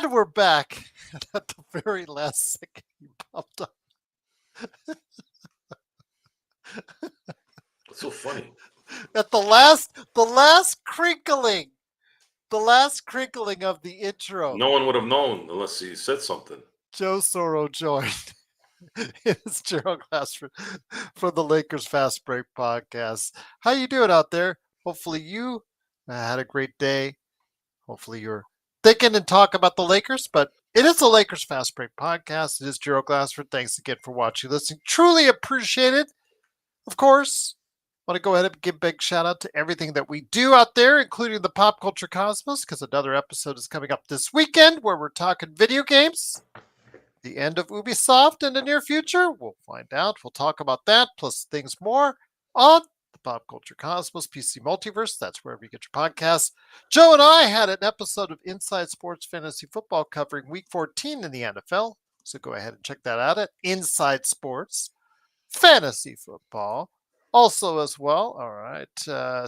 And we're back. At the very last second, you popped up. What's so funny? At the last crinkling of the intro, No one would have known unless he said something. Joe Soro joined. It's Gerald Glassford from the Lakers Fast Break Podcast. How you doing out there? Hopefully you had a great day. Hopefully you're thinking and talk about the Lakers, but it is the Lakers Fast Break Podcast. It is Gerald Glassford. Thanks again for watching, listening. Truly appreciate it. Of course, I want to go ahead and give a big shout out to everything that we do out there, including the Pop Culture Cosmos, because another episode is coming up this weekend where we're talking video games. The end of Ubisoft in the near future. We'll find out. We'll talk about that, plus things more on the Pop Culture Cosmos PC Multiverse. That's wherever you get your podcasts. Joe and I had an episode of Inside Sports Fantasy Football covering Week 14 in the NFL. So go ahead and check that out at Inside Sports Fantasy Football. Also, as well, all right,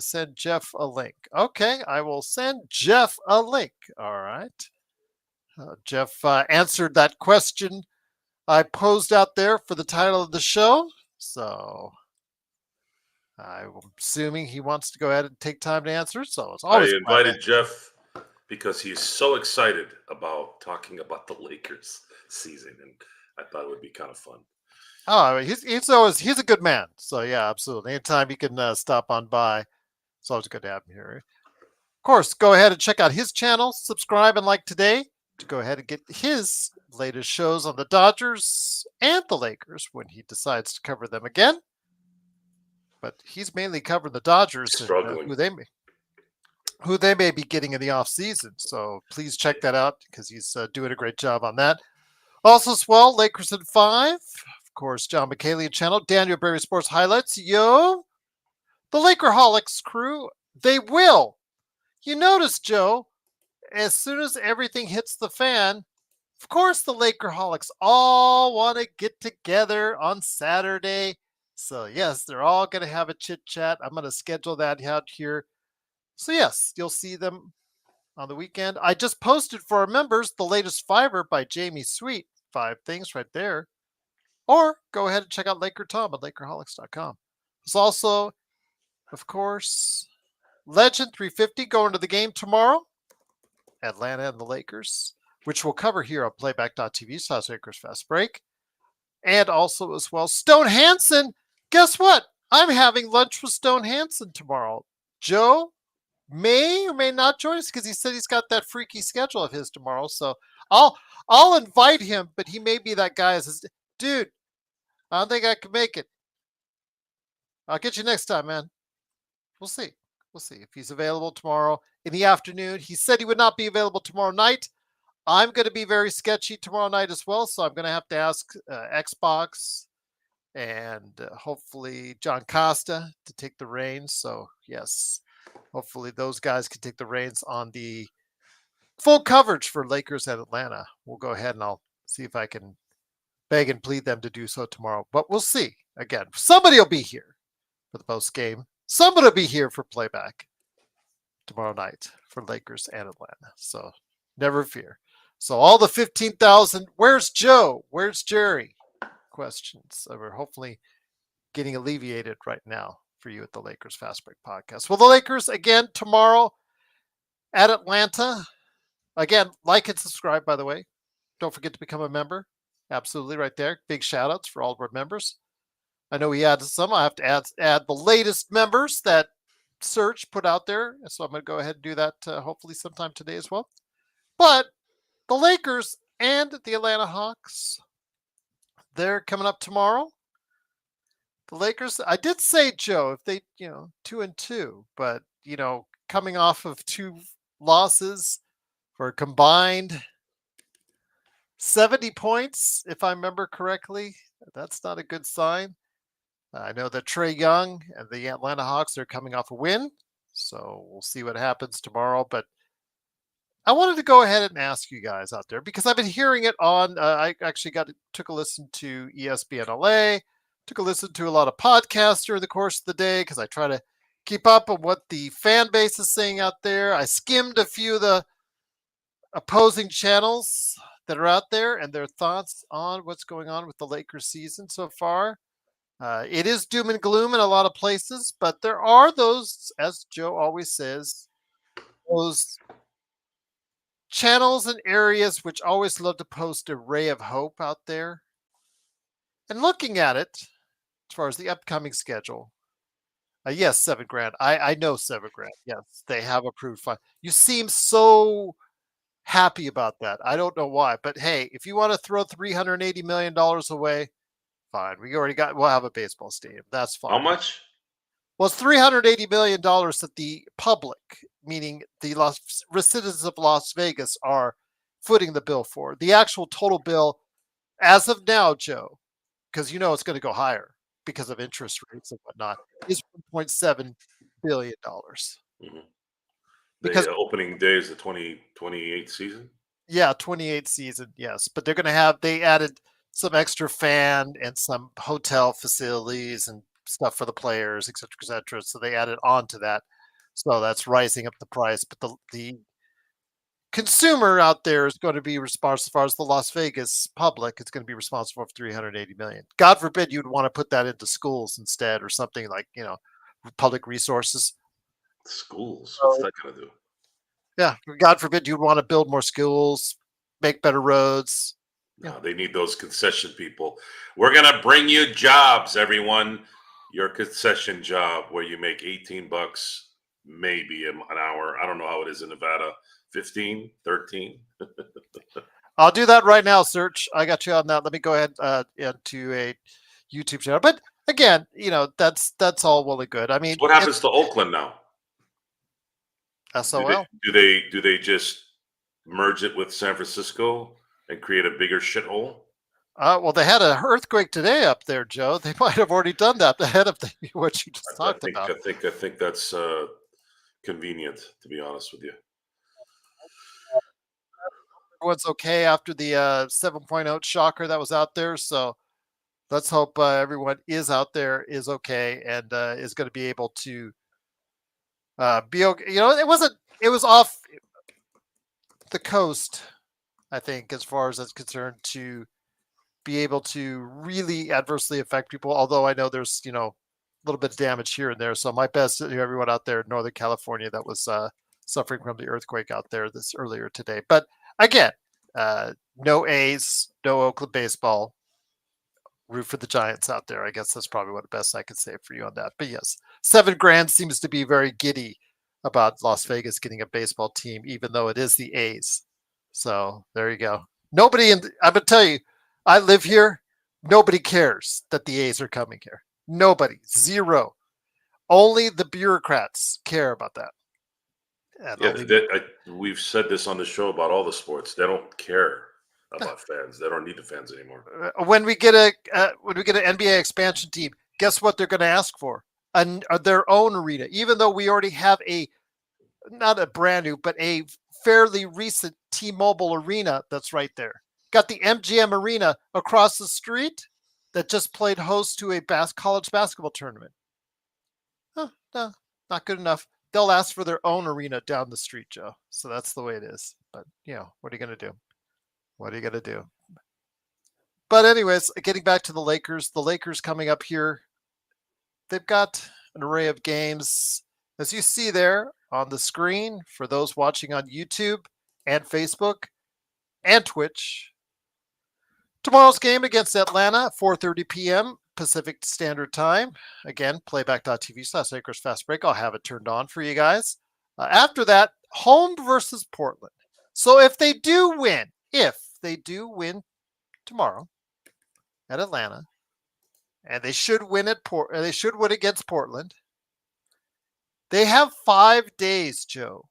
send Jeff a link. Okay, I will send Jeff a link. All right. Jeff answered that question I posed out there for the title of the show. So I'm assuming he wants to go ahead and take time to answer. So it's always I invited Jeff because he's so excited about talking about the Lakers season, and I thought it would be kind of fun. Oh, he's a good man. So yeah, absolutely. Anytime he can stop on by, it's always good to have him here. Of course, go ahead and check out his channel, subscribe and like today to go ahead and get his latest shows on the Dodgers and the Lakers when he decides to cover them again. But he's mainly covering the Dodgers Struggling. and who they may be getting in the offseason. So please check that out because he's doing a great job on that. Also as well, Lakers in 5. Of course, John McKaylee channel, Daniel Berry Sports Highlights. Yo, the Lakerholics crew, they will. You notice, Joe, as soon as everything hits the fan, of course, the Lakerholics all want to get together on Saturday. So, yes, they're all going to have a chit chat. I'm going to schedule that out here. So, yes, you'll see them on the weekend. I just posted for our members the latest Fiverr by Jamie Sweet. 5 things right there. Or go ahead and check out Laker Tom at Lakerholics.com. There's also, of course, Legend 350 going to the game tomorrow. Atlanta and the Lakers, which we'll cover here on playback.tv/Lakers Fast Break. And also as well, Stone Hansen. Guess what? I'm having lunch with Stone Hansen tomorrow. Joe may or may not join us because he said he's got that freaky schedule of his tomorrow. So I'll invite him, but he may be that guy that says, dude, I don't think I can make it. I'll get you next time, man. We'll see. We'll see if he's available tomorrow in the afternoon. He said he would not be available tomorrow night. I'm going to be very sketchy tomorrow night as well, so I'm going to have to ask Xbox and hopefully John Costa to take the reins. So, yes, hopefully those guys can take the reins on the full coverage for Lakers at Atlanta. We'll go ahead and I'll see if I can beg and plead them to do so tomorrow. But we'll see. Again, somebody will be here for the post game. Somebody will be here for playback tomorrow night for Lakers and Atlanta. So never fear. So all the 15,000, where's Joe? Where's Jerry? Questions are hopefully getting alleviated right now for you at the Lakers Fast Break Podcast. Well, the Lakers again tomorrow at Atlanta. Again, like and subscribe, by the way. Don't forget to become a member. Absolutely right there. Big shout outs for all of our members. I know we added some. I have to add the latest members that Search put out there. So I'm going to go ahead and do that hopefully sometime today as well. But the Lakers and the Atlanta Hawks, they're coming up tomorrow. The Lakers, I did say, Joe, if they, 2-2, but, coming off of 2 losses for a combined 70 points, if I remember correctly, that's not a good sign. I know that Trae Young and the Atlanta Hawks are coming off a win, so we'll see what happens tomorrow. But I wanted to go ahead and ask you guys out there because I've been hearing it on. I actually took a listen to ESPN LA, took a listen to a lot of podcasts during the course of the day because I try to keep up on what the fan base is saying out there. I skimmed a few of the opposing channels that are out there and their thoughts on what's going on with the Lakers season so far. It is doom and gloom in a lot of places, but there are those, as Joe always says, those channels and areas which always love to post a ray of hope out there. And looking at it, as far as the upcoming schedule, yes, 7 grand. I know 7 grand. Yes, they have approved fund. You seem so happy about that. I don't know why, but hey, if you want to throw $380 million away, fine. We'll have a baseball stadium. That's fine. How much? Well, it's $380 million that the public, meaning the residents of Las Vegas, are footing the bill for. The actual total bill, as of now, Joe, because you know it's going to go higher because of interest rates and whatnot, is $1.7 billion. Mm-hmm. Because opening day is the 2028 season. Yeah, 28 season, yes. But they added some extra fan and some hotel facilities and stuff for the players, et cetera, et cetera. So they added on to that. So that's rising up the price. But the consumer out there is going to be responsible, as far as the Las Vegas public, it's going to be responsible for 380 million. God forbid you'd want to put that into schools instead or something like, public resources. Schools? What's that going to do? Yeah, God forbid you'd want to build more schools, make better roads. No, they need those concession people. We're going to bring you jobs, everyone. Your concession job where you make $18 maybe an hour. I don't know how it is in Nevada. 15, 13. I'll do that right now, Search. I got you on that. Let me go ahead into a YouTube channel. But again, that's all well and good. I mean, what happens to Oakland now? SOL. Do they just merge it with San Francisco and create a bigger shithole? Well, they had an earthquake today up there, Joe. They might have already done that ahead of what you just talked about. I think that's convenient, to be honest with you. Everyone's okay after the 7.0 shocker that was out there. So let's hope everyone is out there, is okay, and is going to be able to be okay. It was off the coast, I think, as far as that's concerned, to be able to really adversely affect people. Although I know there's, a little bit of damage here and there. So my best to everyone out there in Northern California that was suffering from the earthquake out there this earlier today. But again, no A's, no Oakland baseball. Root for the Giants out there. I guess that's probably what the best I could say for you on that. But yes, 7 grand seems to be very giddy about Las Vegas getting a baseball team, even though it is the A's. So there you go. I'm going to tell you, I live here. Nobody cares that the A's are coming here. Nobody. Zero. Only the bureaucrats care about that. We've said this on the show about all the sports. They don't care about fans. They don't need the fans anymore. When we get an NBA expansion team, guess what they're going to ask for? Their own arena. Even though we already have not a brand new, but a fairly recent T-Mobile arena that's right there. Got the MGM Arena across the street that just played host to a college basketball tournament. No, not good enough. They'll ask for their own arena down the street, Joe. So that's the way it is. But, what are you going to do? What are you going to do? But anyways, getting back to the Lakers coming up here, they've got an array of games, as you see there on the screen for those watching on YouTube and Facebook and Twitch. Tomorrow's game against Atlanta, 4:30 p.m. Pacific Standard Time. Again, playback.tv/Lakers Fast Break. I'll have it turned on for you guys. After that, home versus Portland. So if they do win tomorrow at Atlanta, and they should win against Portland, they have 5 days, Joe.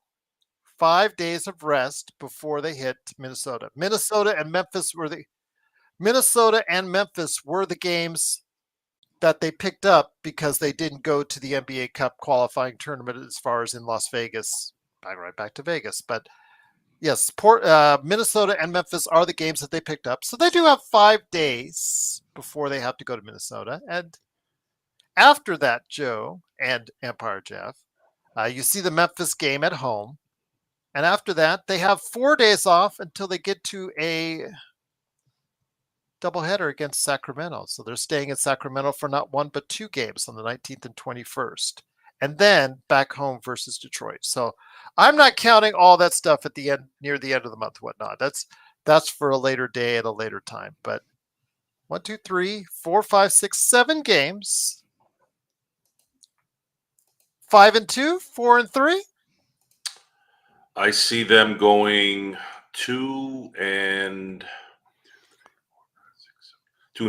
5 days of rest before they hit Minnesota. Minnesota and Memphis were the games that they picked up because they didn't go to the NBA Cup qualifying tournament as far as in Las Vegas. Right back to Vegas. But yes, Minnesota and Memphis are the games that they picked up. So they do have 5 days before they have to go to Minnesota. And after that, Joe and Empire Jeff, you see the Memphis game at home. And after that, they have 4 days off until they get to a doubleheader against Sacramento. So they're staying in Sacramento for not 1 but 2 games on the 19th and 21st. And then back home versus Detroit. So I'm not counting all that stuff at the end, near the end of the month, whatnot. That's for a later day at a later time. But 1, 2, 3, 4, 5, 6, 7 games. 5-2, 4-3. I see them going 2 and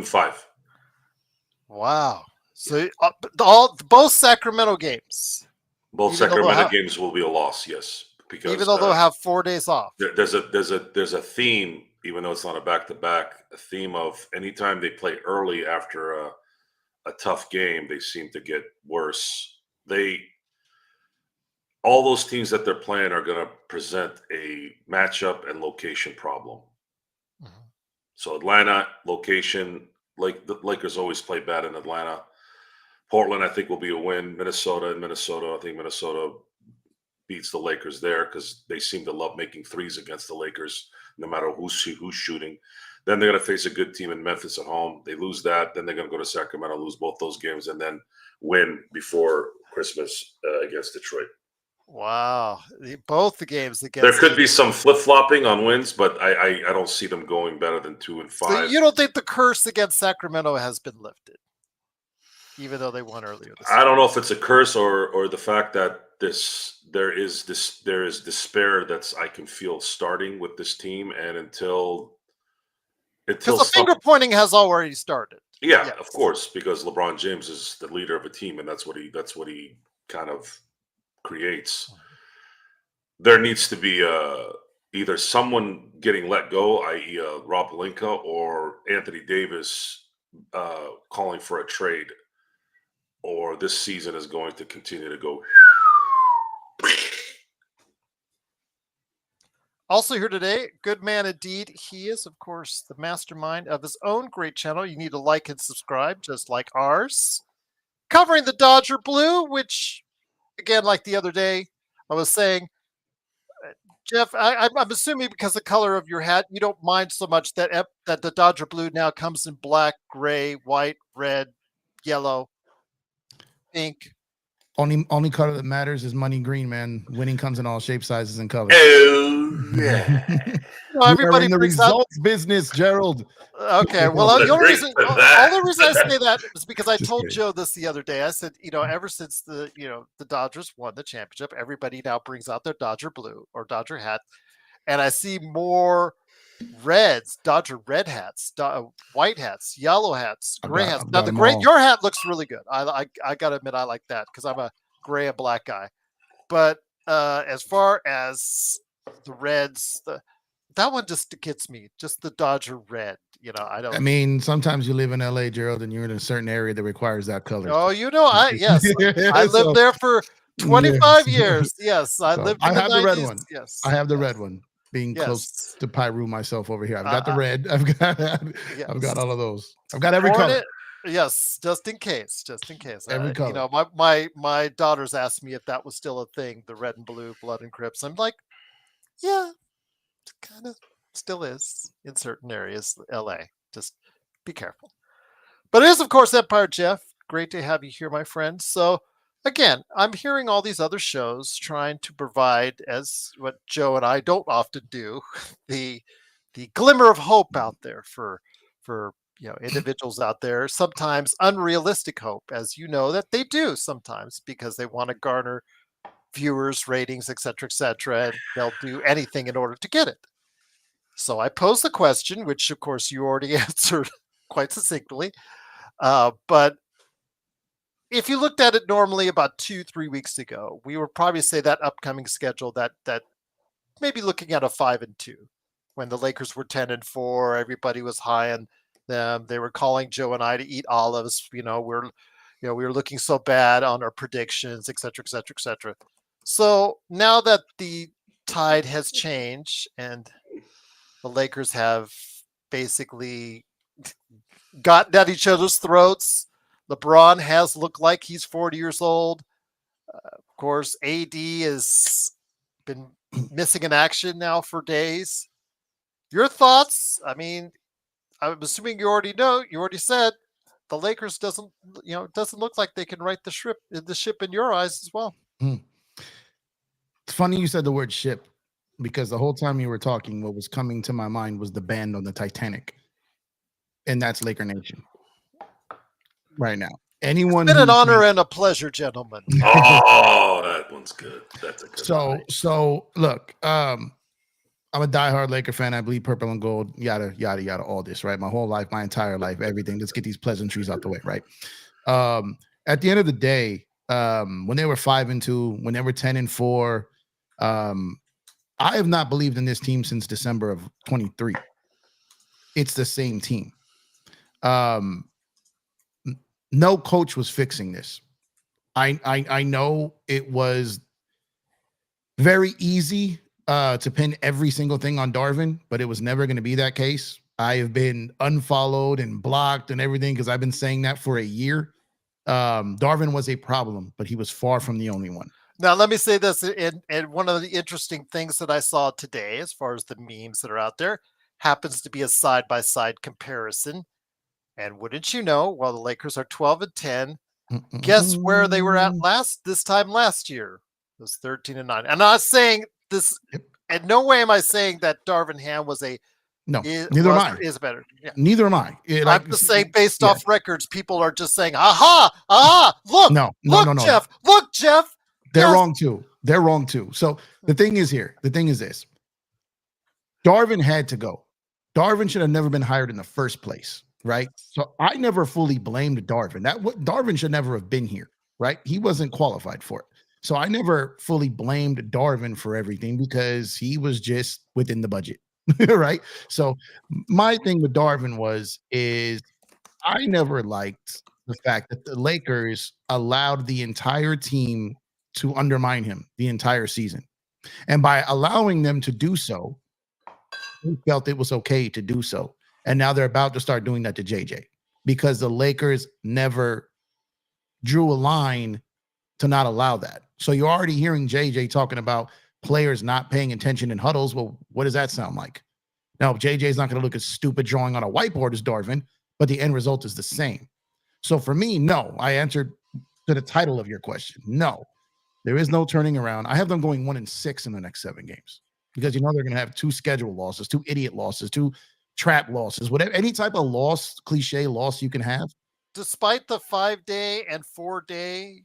5. Wow. So both Sacramento games. Both Even though they'll Sacramento have- games will be a loss, yes, because Even though they'll have 4 days off. there's a theme, even though it's not a back-to-back, a theme of anytime they play early after a tough game, they seem to get worse. All those teams that they're playing are going to present a matchup and location problem. Mhm. So Atlanta, location, like the Lakers always play bad in Atlanta. Portland, I think, will be a win. Minnesota, I think Minnesota beats the Lakers there because they seem to love making threes against the Lakers, no matter who's shooting. Then they're going to face a good team in Memphis at home. They lose that. Then they're going to go to Sacramento, lose both those games, and then win before Christmas against Detroit. Wow. Both the games against. There could be some flip-flopping on wins, but I don't see them going better than 2 and 5. So you don't think the curse against Sacramento has been lifted, even though they won earlier this I don't know if it's a curse or the fact that there is despair that's I can feel starting with this team, and until Because the finger pointing has already started. yeah, Yes. of course, because LeBron James is the leader of a team, and that's what he kind of creates. There needs to be either someone getting let go, i.e., Rob Pelinka, or Anthony Davis calling for a trade, or this season is going to continue to go. Also here today, good man indeed. He is, of course, the mastermind of his own great channel. You need to like and subscribe, just like ours. Covering the Dodger Blue, which, again, like the other day, I was saying, Jeff, I'm assuming because the color of your hat, you don't mind so much that the Dodger Blue now comes in black, gray, white, red, yellow, pink. Only color that matters is money green, man. Winning comes in all shapes, sizes, and colors. Oh yeah. No, everybody in the brings out. results business, Gerald. Okay, well, Well, the only great reason, for all that. the reason I say that is because I Just told kidding. Joe this the other day. I said, ever since the Dodgers won the championship, everybody now brings out their Dodger blue or Dodger hat, and I see more reds, Dodger red hats, white hats, yellow hats, gray hats. I've Now got the 'em gray, all. your hat looks really good. I gotta admit I like that because I'm a gray and black guy. But as far as the reds, that one just gets me. Just the Dodger red. I don't. I mean, sometimes you live in LA, Gerald, and you're in a certain area that requires that color. Oh, yes, I lived So, there for 25 yes. years. Yes, I So, lived. I in the have the red 90s. one. Yes, I have the yes, red one. Being close Yes, to Pyru myself over here. I've got the red. I've got yes. all of those. I've got every Born color. it- Yes, just in case. Every color. My daughters asked me if that was still a thing, the red and blue, blood and Crips. I'm like, yeah, it kind of still is in certain areas, LA. Just be careful. But it is, of course, Empire Jeff. Great to have you here, my friend. So, again, I'm hearing all these other shows trying to provide, as what Joe and I don't often do, the glimmer of hope out there for individuals out there. Sometimes unrealistic hope, as you know that they do sometimes because they want to garner viewers, ratings, etc., and they'll do anything in order to get it. So I pose the question, which of course you already answered quite succinctly. But if you looked at it normally about 2-3 weeks ago, we would probably say that upcoming schedule that maybe looking at a 5-2 when the Lakers were 10-4, everybody was high on them. They were calling Joe and I to eat olives. We were looking so bad on our predictions, etc. So now that the tide has changed and the Lakers have basically gotten at each other's throats. LeBron has looked like he's 40 years old. Of course, AD has been missing in action now for days. Your thoughts? I mean, I'm assuming you already know. You already said the Lakers doesn't look like they can right the ship in your eyes as well. It's funny you said the word ship, because the whole time you were talking, what was coming to my mind was the band on the Titanic, and that's Laker Nation right now. Anyone It's been an who honor thinks- and a pleasure, gentlemen. Oh, that one's good. That's a good one. So look, I'm a diehard Laker fan. I bleed purple and gold, yada, yada, yada, all this, right? My whole life, my entire life, everything. Let's get these pleasantries out the way, right? At the end of the day, when they were 5-2, when they were 10-4, I have not believed in this team since December of 23. It's the same team. No coach was fixing this. I know it was very easy to pin every single thing on Darvin, but it was never going to be that case. I have been unfollowed and blocked and everything because I've been saying that for a year. Darvin was a problem, but he was far from the only one. Now, let me say this, and one of the interesting things that I saw today, as far as the memes that are out there, happens to be a side-by-side comparison. And wouldn't you know, while the Lakers are 12-10, guess where they were at this time last year? It was 13-9. I'm not saying this, in no way am I saying that Darvin Ham was a neither am I. Is better. Yeah. Neither am I. I'm just saying, based off records, people are just saying, aha, look, look, Jeff. They're wrong too. They're wrong too. So the thing is this. Darvin had to go. Darvin should have never been hired in the first place, right? So I never fully blamed Darvin. Darvin should never have been here, right? He wasn't qualified for it. So I never fully blamed Darvin for everything because he was just within the budget, right? So my thing with Darvin is I never liked the fact that the Lakers allowed the entire team to undermine him the entire season. And by allowing them to do so, he felt it was okay to do so. And now they're about to start doing that to JJ because the Lakers never drew a line to not allow that. So you're already hearing JJ talking about players not paying attention in huddles. Well, what does that sound like? Now, JJ's not going to look as stupid drawing on a whiteboard as Darvin, but the end result is the same. So for me, no, I answered to the title of your question. No, there is no turning around. I have them going 1-6 in the next 7 games because they're going to have 2 schedule losses, 2 idiot losses, 2 trap losses, whatever, any type of loss, cliche loss you can have. Despite the 5-day and 4-day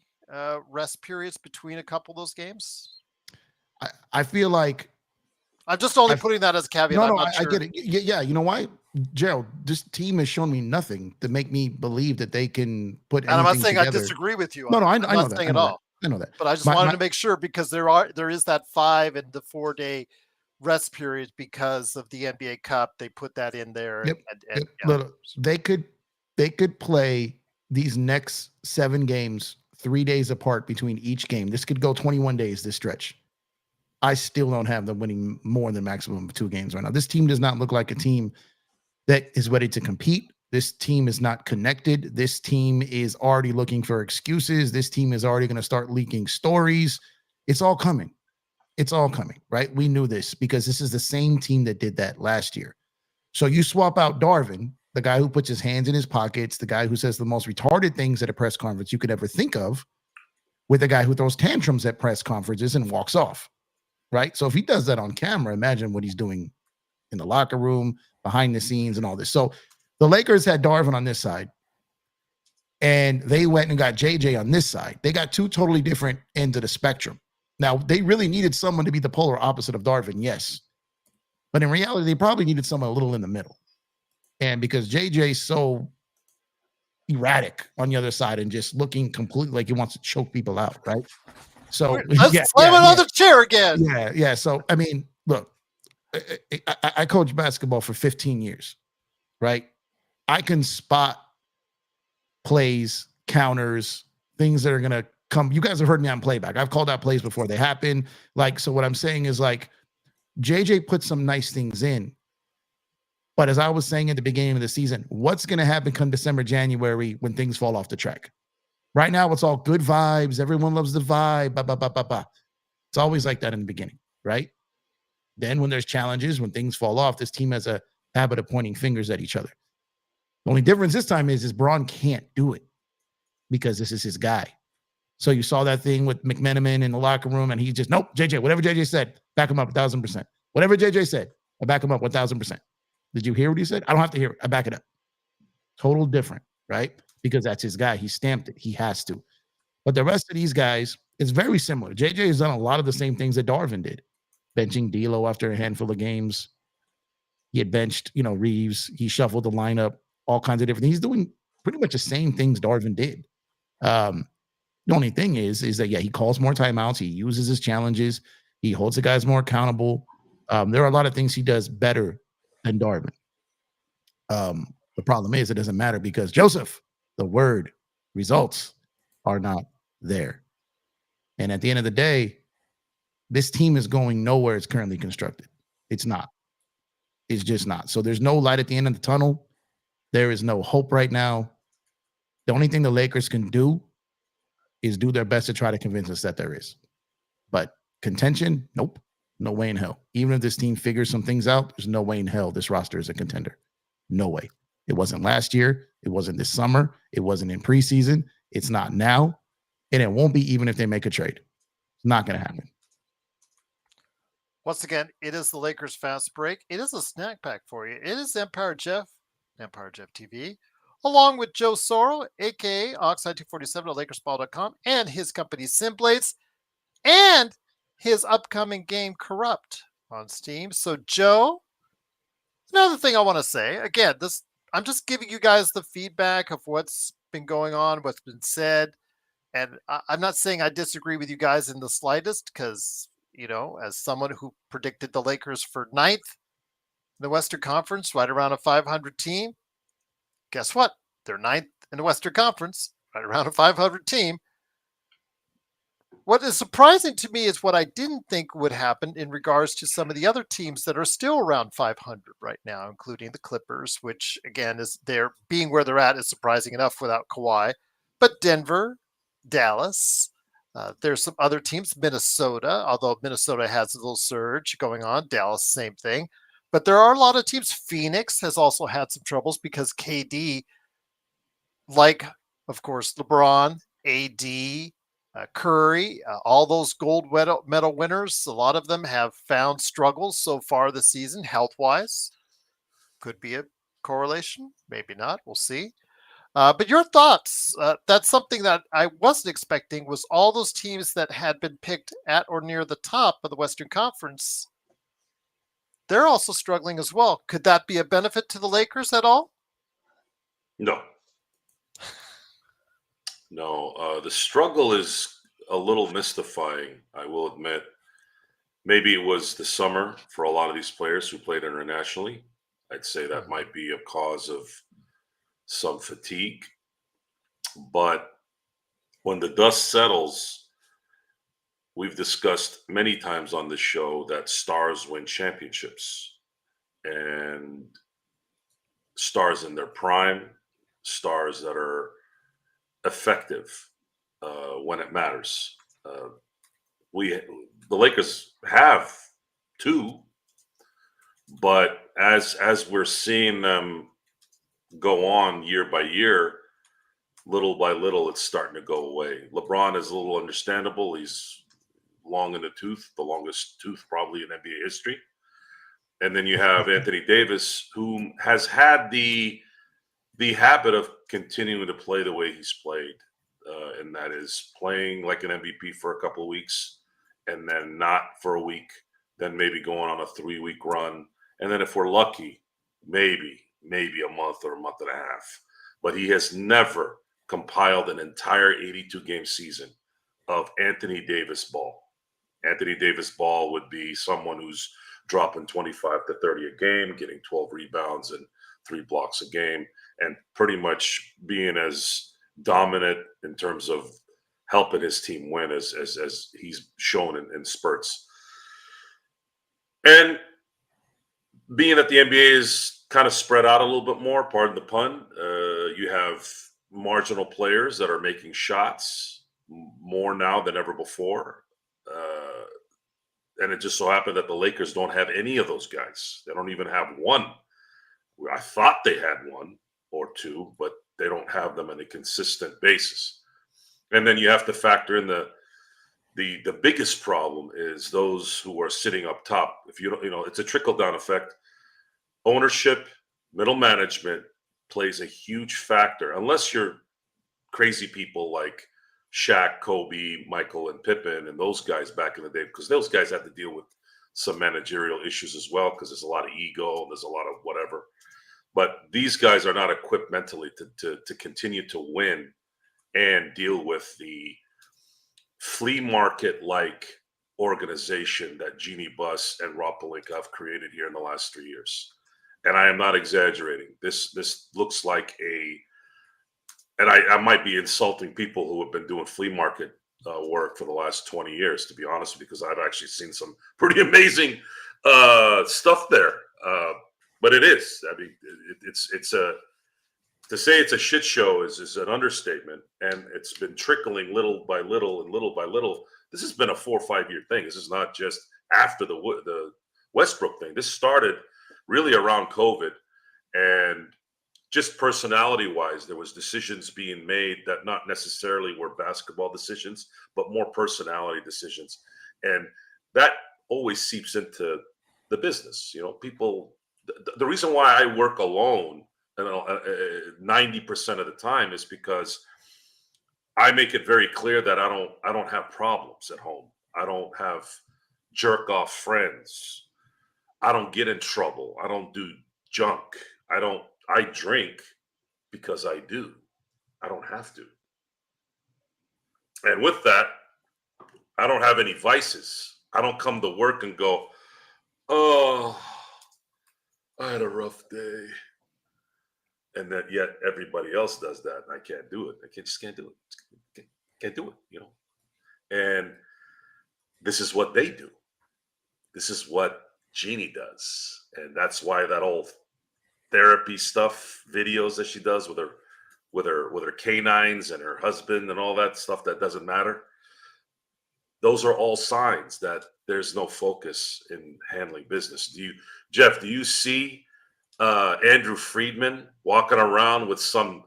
rest periods between a couple of those games, I feel like I'm just only putting that as a caveat. No, I get it. Yeah, you know why, Gerald? This team has shown me nothing to make me believe that they can put. And I'm not saying together. I disagree with you. No, I know not that. Saying at all. I know that. But I just wanted to make sure because there is that 5 and the 4-day rest periods because of the NBA Cup. They put that in there. Look, they could play these next 7 games 3 days apart between each game. This could go 21 days. This stretch. I still don't have them winning more than maximum of 2 games right now. This team does not look like a team that is ready to compete. This team is not connected. This team is already looking for excuses. This team is already going to start leaking stories. It's all coming. It's all coming, right? We knew this because this is the same team that did that last year. So you swap out Darvin, the guy who puts his hands in his pockets, the guy who says the most retarded things at a press conference you could ever think of, with the guy who throws tantrums at press conferences and walks off. Right. So if he does that on camera, imagine what he's doing in the locker room, behind the scenes and all this. So the Lakers had Darvin on this side and they went and got JJ on this side. They got 2 totally different ends of the spectrum. Now, they really needed someone to be the polar opposite of Darvin. Yes. But in reality, they probably needed someone a little in the middle. And because JJ's so erratic on the other side and just looking completely like he wants to choke people out. Right. So slam another chair again. Yeah. So I mean, look, I coached basketball for 15 years, right? I can spot plays, counters, things that are gonna come. You guys have heard me on playback. I've called out plays before they happen. Like, so what I'm saying is like JJ put some nice things in. But as I was saying at the beginning of the season, what's gonna happen come December, January when things fall off the track? Right now, it's all good vibes. Everyone loves the vibe. It's always like that in the beginning, right? Then when there's challenges, when things fall off, this team has a habit of pointing fingers at each other. The only difference this time is Braun can't do it because this is his guy. So you saw that thing with McMenamin in the locker room, and he just, nope, JJ, whatever JJ said, back him up 1,000%. Whatever JJ said, I back him up 1,000%. Did you hear what he said? I don't have to hear it. I back it up. Total different, right? Because that's his guy. He stamped it. He has to. But the rest of these guys, it's very similar. JJ has done a lot of the same things that Darvin did. Benching D'Lo after a handful of games. He had benched, Reeves. He shuffled the lineup, all kinds of different things. He's doing pretty much the same things Darvin did. The only thing is that, he calls more timeouts. He uses his challenges. He holds the guys more accountable. There are a lot of things he does better than Darvin. The problem is it doesn't matter because Joseph, the word results are not there. And at the end of the day, this team is going nowhere it's currently constructed. It's not. It's just not. So there's no light at the end of the tunnel. There is no hope right now. The only thing the Lakers can do is do their best to try to convince us that there is. But contention, nope. No way in hell. Even if this team figures some things out, there's no way in hell this roster is a contender. No way. It wasn't last year. It wasn't this summer. It wasn't in preseason. It's not now. And it won't be even if they make a trade. It's not going to happen. Once again, it is the Lakers Fast Break. It is a snack pack for you. It is Empire Jeff TV, along with Joe Soro, a.k.a. Oxide247 at LakersBall.com, and his company Simblades, and his upcoming game Corrupt on Steam. So, Joe, another thing I want to say, again, I'm just giving you guys the feedback of what's been going on, what's been said, and I'm not saying I disagree with you guys in the slightest, because, as someone who predicted the Lakers for 9th in the Western Conference, right around a 500 team, guess what? They're 9th in the Western Conference, right around a 500 team. What is surprising to me is what I didn't think would happen in regards to some of the other teams that are still around 500 right now, including the Clippers, which, again, is they're being where they're at is surprising enough without Kawhi. But Denver, Dallas, there's some other teams, Minnesota, although Minnesota has a little surge going on. Dallas, same thing. But there are a lot of teams. Phoenix has also had some troubles because KD, like, of course, LeBron, AD, Curry, all those gold medal winners, a lot of them have found struggles so far this season, health-wise. Could be a correlation, maybe not. We'll see. But your thoughts, that's something that I wasn't expecting, was all those teams that had been picked at or near the top of the Western Conference, they're also struggling as well. Could that be a benefit to the Lakers at all? No. No, the struggle is a little mystifying, I will admit. Maybe it was the summer for a lot of these players who played internationally. I'd say that might be a cause of some fatigue. But when the dust settles, we've discussed many times on this show that stars win championships. And stars in their prime, stars that are effective when it matters. The Lakers have two, but as we're seeing them go on year by year, little by little, it's starting to go away. LeBron is a little understandable. He's long in the tooth, the longest tooth probably in NBA history. And then you have Anthony Davis, who has had the habit of continuing to play the way he's played, and that is playing like an MVP for a couple of weeks, and then not for a week, then maybe going on a 3-week run, and then if we're lucky, maybe a month or a month and a half. But he has never compiled an entire 82-game season of Anthony Davis ball. Anthony Davis ball would be someone who's dropping 25 to 30 a game, getting 12 rebounds and 3 blocks a game, and pretty much being as dominant in terms of helping his team win as he's shown in spurts. And being that the NBA is kind of spread out a little bit more, pardon the pun, you have marginal players that are making shots more now than ever before. And it just so happened that the Lakers don't have any of those guys. They don't even have one. I thought they had one or two, but they don't have them on a consistent basis. And then you have to factor in the biggest problem is those who are sitting up top. If you don't, it's a trickle down effect. Ownership, middle management plays a huge factor. Unless you're crazy people like Shaq, Kobe, Michael, and Pippen, and those guys back in the day, because those guys had to deal with some managerial issues as well, because there's a lot of ego, and there's a lot of whatever. But these guys are not equipped mentally to continue to win and deal with the flea market-like organization that Jeannie Buss and Rob Pelinka have created here in the last 3 years. And I am not exaggerating. This looks like and I might be insulting people who have been doing flea market work for the last 20 years, to be honest, because I've actually seen some pretty amazing stuff there. But it is. I mean, to say it's a shit show is an understatement, and it's been trickling little by little and little by little. This has been a 4 or 5 year thing. This is not just after the Westbrook thing. This started really around COVID, and just personality wise, there was decisions being made that not necessarily were basketball decisions, but more personality decisions, and that always seeps into the business. People. The reason why I work alone 90% of the time is because I make it very clear that I don't have problems at home. I don't have jerk off friends. I don't get in trouble. I don't do junk. I drink because I do. I don't have to. And with that, I don't have any vices. I don't come to work and go, oh, I had a rough day. And that yet everybody else does that. And I can't do it. Just can't do it. Can't do it, And this is what they do. This is what Jeannie does. And that's why that old therapy stuff, videos that she does with her canines and her husband and all that stuff that doesn't matter. Those are all signs that there's no focus in handling business. Jeff, do you see Andrew Friedman walking around with some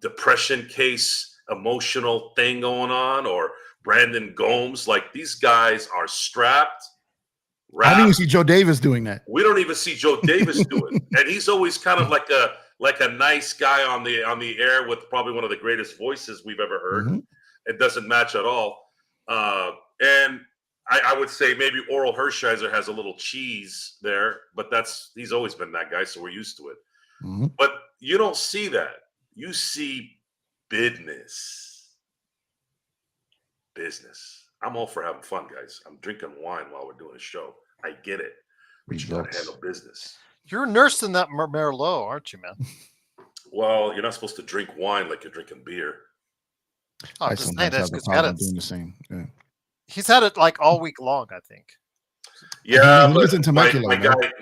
depression case, emotional thing going on, or Brandon Gomes? Like, these guys are strapped. I didn't even see Joe Davis doing that. We don't even see Joe Davis do it, and he's always kind of like a nice guy on the air with probably one of the greatest voices we've ever heard. Mm-hmm. It doesn't match at all. And I would say maybe Oral Hershiser has a little cheese there, but he's always been that guy, so we're used to it. Mm-hmm. But you don't see that. You see business. I'm all for having fun, guys. I'm drinking wine while we're doing a show. I get it. But you got to handle business. You're nursing that Merlot, aren't you, man? Well, you're not supposed to drink wine like you're drinking beer. I sometimes have the problem doing the same. Yeah. He's had it like all week long, I think. Yeah, but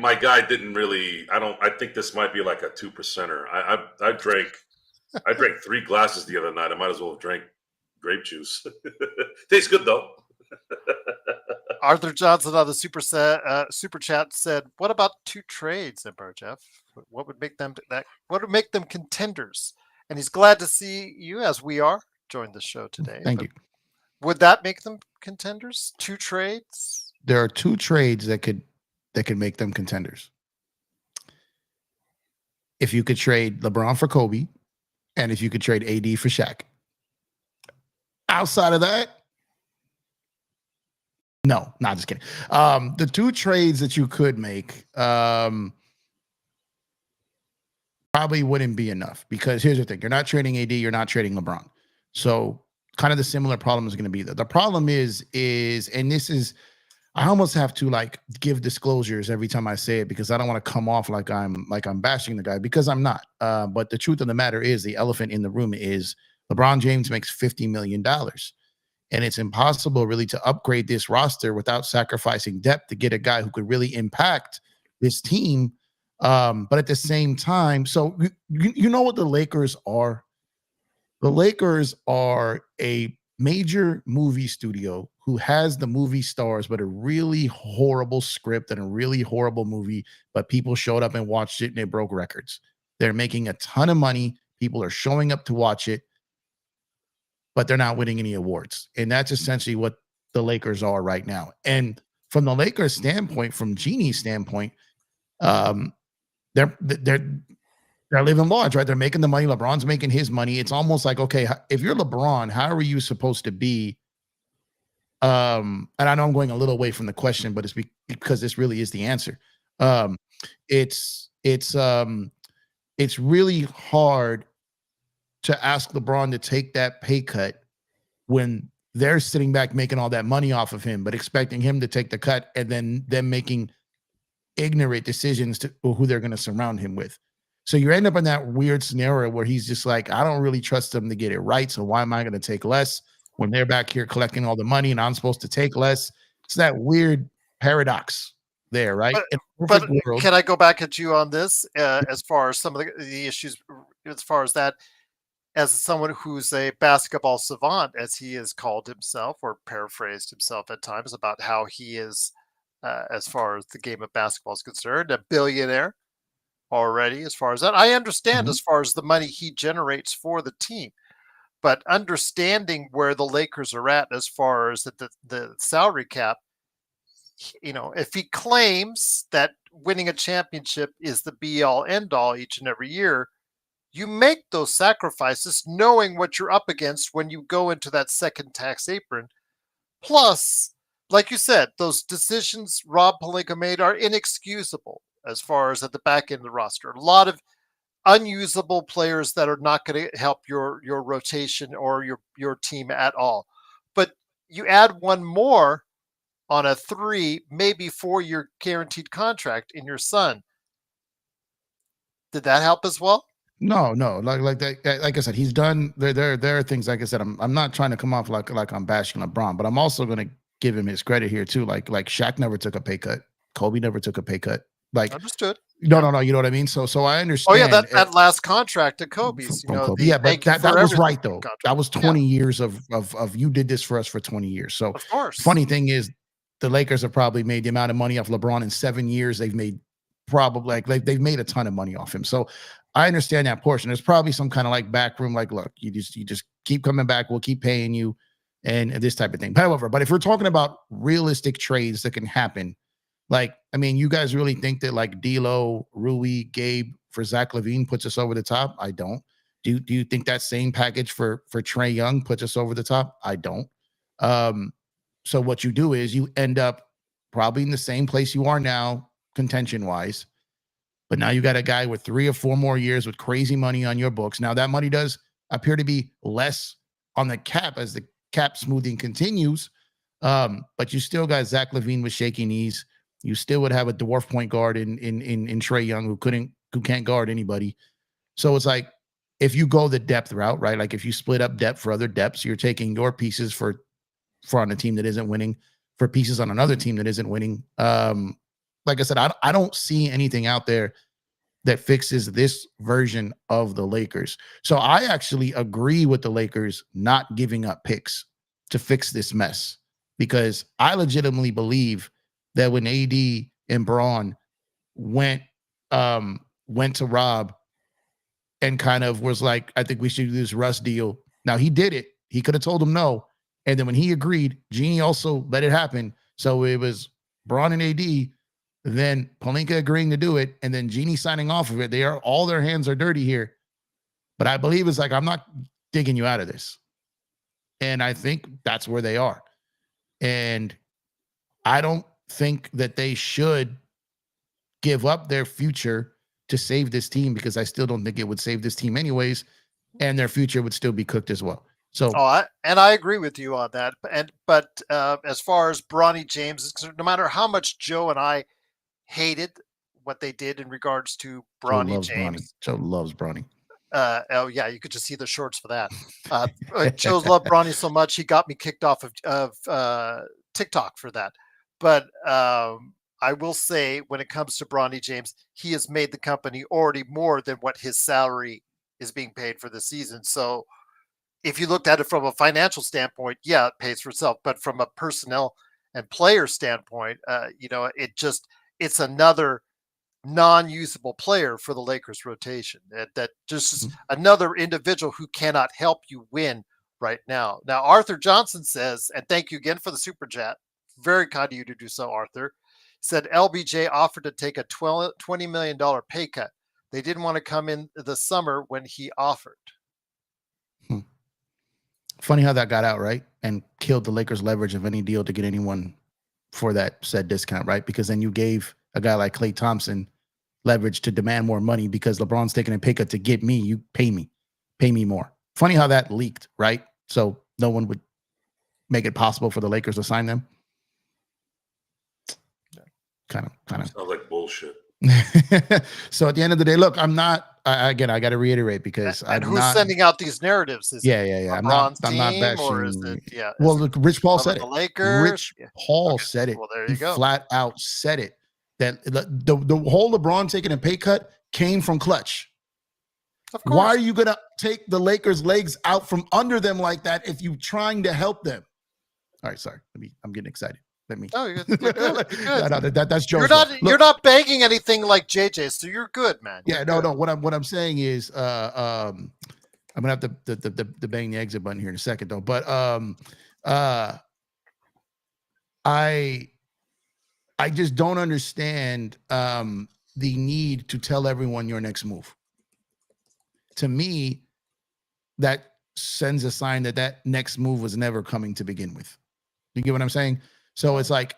my guy didn't really. I think this might be like a 2%er. I drank 3 glasses the other night. I might as well have drank grape juice. Tastes good though. Arthur Johnson on the super chat said, "What about 2 trades, Emperor Jeff? What would make them contenders?" And he's glad to see you, as we are, join the show today. Thank you. Would that make them contenders? 2 trades? There are 2 trades that could make them contenders. If you could trade LeBron for Kobe, and if you could trade AD for Shaq. Outside of that, no, not just kidding. The 2 trades that you could make probably wouldn't be enough, because here's the thing: you're not trading AD, you're not trading LeBron. So kind of the similar problem is going to be that the problem is, and this is, I almost have to like give disclosures every time I say it, because I don't want to come off like I'm bashing the guy, because I'm not. But the truth of the matter is, the elephant in the room is LeBron James makes $50 million. And it's impossible really to upgrade this roster without sacrificing depth to get a guy who could really impact this team. But at the same time, so you know what the Lakers are? The Lakers are a major movie studio who has the movie stars, but a really horrible script and a really horrible movie, but people showed up and watched it and it broke records. They're making a ton of money. People are showing up to watch it, but they're not winning any awards. And that's essentially what the Lakers are right now. And from the Lakers standpoint, from Genie's standpoint, they're living large, right? They're making the money. LeBron's making his money. It's almost like, okay, if you're LeBron, how are you supposed to be? And I know I'm going a little away from the question, but it's because this really is the answer. It's really hard to ask LeBron to take that pay cut when they're sitting back making all that money off of him, but expecting him to take the cut and then them making ignorant decisions to who they're going to surround him with. So you end up in that weird scenario where he's just like, I don't really trust them to get it right. So why am I going to take less when they're back here collecting all the money and I'm supposed to take less? It's that weird paradox there, right? But can I go back at you on this as far as some of the issues, as far as that, as someone who's a basketball savant, as he has called himself or paraphrased himself at times about how he is, as far as the game of basketball is concerned, a billionaire already, as far as that. I understand as far as the money he generates for the team, but understanding where the Lakers are at as far as the salary cap, if he claims that winning a championship is the be all end all each and every year, you make those sacrifices knowing what you're up against when you go into that second tax apron. Plus, like you said, those decisions Rob Pelinka made are inexcusable as far as at the back end of the roster. A lot of unusable players that are not going to help your rotation or your team at all. But you add one more on a 3, maybe 4-year guaranteed contract in your son. Did that help as well? No, like that. Like I said, he's done. There are things. Like I said, I'm not trying to come off like I'm bashing LeBron, but I'm also going to give him his credit here too. Like Shaq never took a pay cut. Kobe never took a pay cut. Like understood. No. You know what I mean? So I understand. Oh yeah, that last contract to Kobe's. Kobe. Yeah, but that was right though. Contract. That was 20 years of you did this for us for 20 years. So of course. Funny thing is, the Lakers have probably made the amount of money off LeBron in 7 years. They've made probably they've made a ton of money off him. So I understand that portion. There's probably some kind of like backroom, like, look, you just keep coming back. We'll keep paying you and this type of thing. However, but if we're talking about realistic trades that can happen, like, I mean, you guys really think that like D'Lo, Rui, Gabe for Zach LaVine puts us over the top? I don't. Do you think that same package for Trae Young puts us over the top? I don't. So what you do is you end up probably in the same place you are now, contention-wise. But now you got a guy with 3 or 4 more years with crazy money on your books. Now that money does appear to be less on the cap as the cap smoothing continues. But you still got Zach LaVine with shaky knees. You still would have a dwarf point guard in Trae Young who can't guard anybody. So it's like, if you go the depth route, right? Like if you split up depth for other depths, you're taking your pieces for on a team that isn't winning, for pieces on another team that isn't winning. Like I said, I don't see anything out there that fixes this version of the Lakers. So I actually agree with the Lakers not giving up picks to fix this mess, because I legitimately believe that when AD and Braun went to Rob and kind of was like, I think we should do this Russ deal. Now he did it. He could have told him no. And then when he agreed, Genie also let it happen. So it was Braun and AD, then Pelinka agreeing to do it, and then Genie signing off of it. All their hands are dirty here. But I believe it's like, I'm not digging you out of this. And I think that's where they are. And I don't think that they should give up their future to save this team, because I still don't think it would save this team anyways. And their future would still be cooked as well. So, I agree with you on that. But as far as Bronny James, no matter how much Joe and I hated what they did in regards to Bronny James, Joe loves Bronny. Oh yeah, you could just see the shorts for that. Joe's loved Bronny so much he got me kicked off of TikTok for that. But I will say, when it comes to Bronny James, he has made the company already more than what his salary is being paid for the season. So if you looked at it from a financial standpoint, yeah, it pays for itself. But from a personnel and player standpoint, it's another non-usable player for the Lakers rotation. That just is another individual who cannot help you win right now. Now, Arthur Johnson says, and thank you again for the super chat. Very kind of you to do so, Arthur. Said LBJ offered to take a $20 million pay cut. They didn't want to come in the summer when he offered. Funny how that got out, right? And killed the Lakers' leverage of any deal to get anyone for that said discount, right? Because then you gave a guy like Klay Thompson leverage to demand more money because LeBron's taking a pay cut to get me. You pay me more. Funny how that leaked, right? So no one would make it possible for the Lakers to sign them. Kind of. Sounds like bullshit. So at the end of the day, look, I'm not. I got to reiterate because And I'm who's not sending out these narratives? Is Yeah. it I'm not team, bashing. or is it? Yeah. Well, is it look, Rich Paul some said of it. the Lakers. Rich Yeah. Paul Okay. said it. Well, there He you go. flat out said it. That the whole LeBron taking a pay cut came from Clutch. Of course. Why are you gonna take the Lakers' legs out from under them like that if you're trying to help them? All right, sorry. I'm getting excited. Let me. Oh, you're good. You're good. You're good. That's Joe's. You're not begging anything like JJ, so you're good, man. Yeah, You're no. good. What I'm saying is, I'm gonna have to bang the exit button here in a second, though. But I just don't understand the need to tell everyone your next move. To me, that sends a sign that next move was never coming to begin with. You get what I'm saying? So it's like,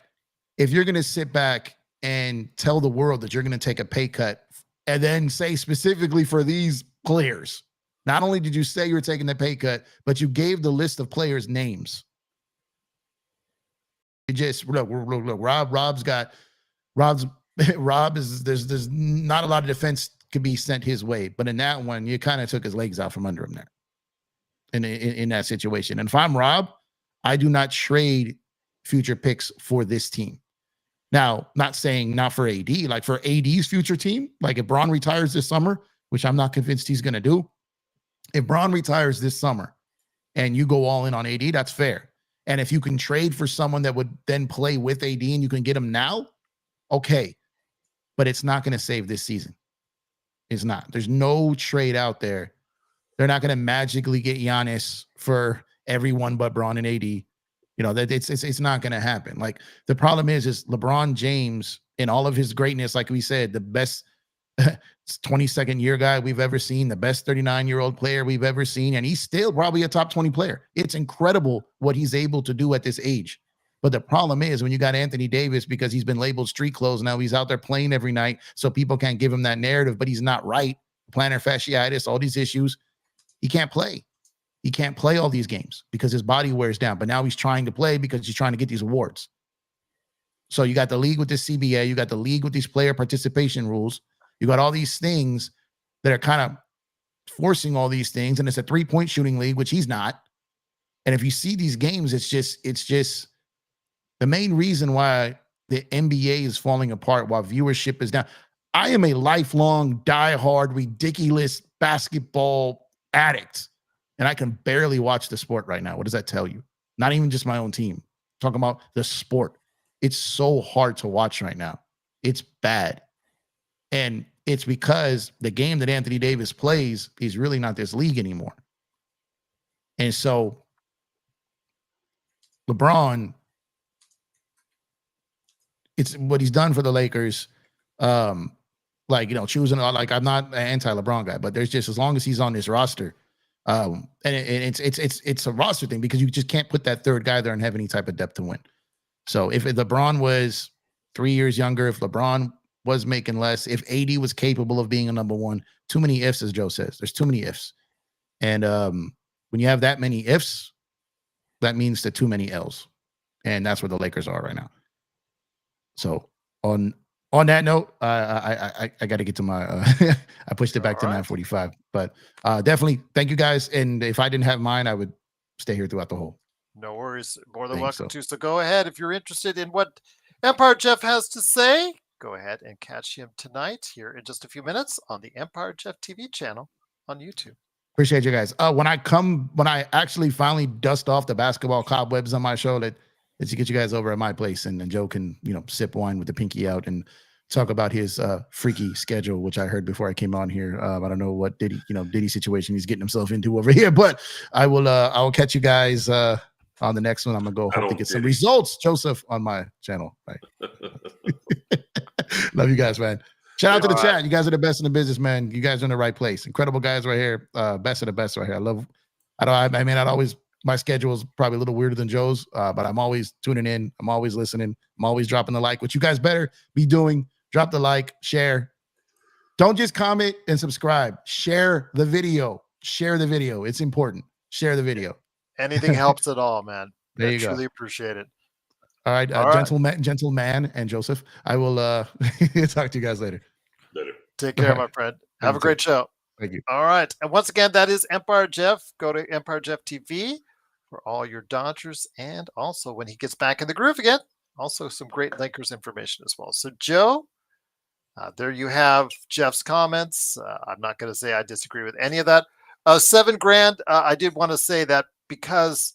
if you're going to sit back and tell the world that you're going to take a pay cut and then say specifically for these players, not only did you say you're taking the pay cut, but you gave the list of players' names. You just look. Rob is there's not a lot of defense could be sent his way, but in that one, you kind of took his legs out from under him there. In that situation, and if I'm Rob, I do not trade future picks for this team. Now, not saying not for AD, like for AD's future team, like if Bron retires this summer, which I'm not convinced he's going to do. If Bron retires this summer and you go all in on AD, that's fair. And if you can trade for someone that would then play with AD and you can get him now, okay. But it's not going to save this season. It's not. There's no trade out there. They're not going to magically get Giannis for everyone but Bron and AD. You know, that it's not going to happen. Like, the problem is LeBron James, in all of his greatness, like we said, the best 22nd year guy we've ever seen, the best 39-year-old player we've ever seen, and he's still probably a top 20 player. It's incredible what he's able to do at this age. But the problem is when you got Anthony Davis, because he's been labeled street clothes now, he's out there playing every night, so people can't give him that narrative, but he's not right. Plantar fasciitis, all these issues. He can't play. He can't play all these games because his body wears down. But now he's trying to play because he's trying to get these awards. So you got the league with the CBA. You got the league with these player participation rules. You got all these things that are kind of forcing all these things. And it's a 3-point shooting league, which he's not. And if you see these games, it's just the main reason why the NBA is falling apart while viewership is down. I am a lifelong, diehard, ridiculous basketball addict, and I can barely watch the sport right now. What does that tell you? Not even just my own team. I'm talking about the sport. It's so hard to watch right now. It's bad. And it's because the game that Anthony Davis plays is really not this league anymore. And so LeBron, it's what he's done for the Lakers. Choosing, like, I'm not an anti-LeBron guy, but there's just, as long as he's on this roster, and it's a roster thing because you just can't put that third guy there and have any type of depth to win. So if LeBron was 3 years younger, if LeBron was making less, if AD was capable of being a number one, too many ifs, as Joe says. There's too many ifs. And when you have that many ifs, that means that too many L's. And that's where the Lakers are right now. So on that note, I got to get to my, I pushed it back to 9:45, but definitely thank you guys. And if I didn't have mine, I would stay here throughout the whole. No worries. More than welcome to. So go ahead. If you're interested in what Empire Jeff has to say, go ahead and catch him tonight here in just a few minutes on the Empire Jeff TV channel on YouTube. Appreciate you guys. When I actually finally dust off the basketball cobwebs on my show, let's get you guys over at my place, and then Joe can, sip wine with the pinky out and talk about his freaky schedule, which I heard before I came on here. I don't know what Diddy situation he's getting himself into over here, but I will catch you guys on the next one. I'm gonna go hope to get some results, Joseph, on my channel. Right. Love you guys, man. Shout out to the chat. You guys are the best in the business, man. You guys are in the right place. Incredible guys right here. Best of the best right here. I may not always, my schedule is probably a little weirder than Joe's, but I'm always tuning in. I'm always listening. I'm always dropping the like, which you guys better be doing. Drop the like, share. Don't just comment and subscribe. Share the video. Share the video. It's important. Share the video. Anything helps at all, man. There you go. Truly appreciate it. All right, gentleman and Joseph. I will talk to you guys later. Take care, my friend. Have a great show. Thank you. All right. And once again, that is Empire Jeff. Go to Empire Jeff TV for all your Dodgers, and also when he gets back in the groove again, also some great Lakers information as well. So, Joe, there you have Jeff's comments. I'm not going to say I disagree with any of that. $7,000. I did want to say that because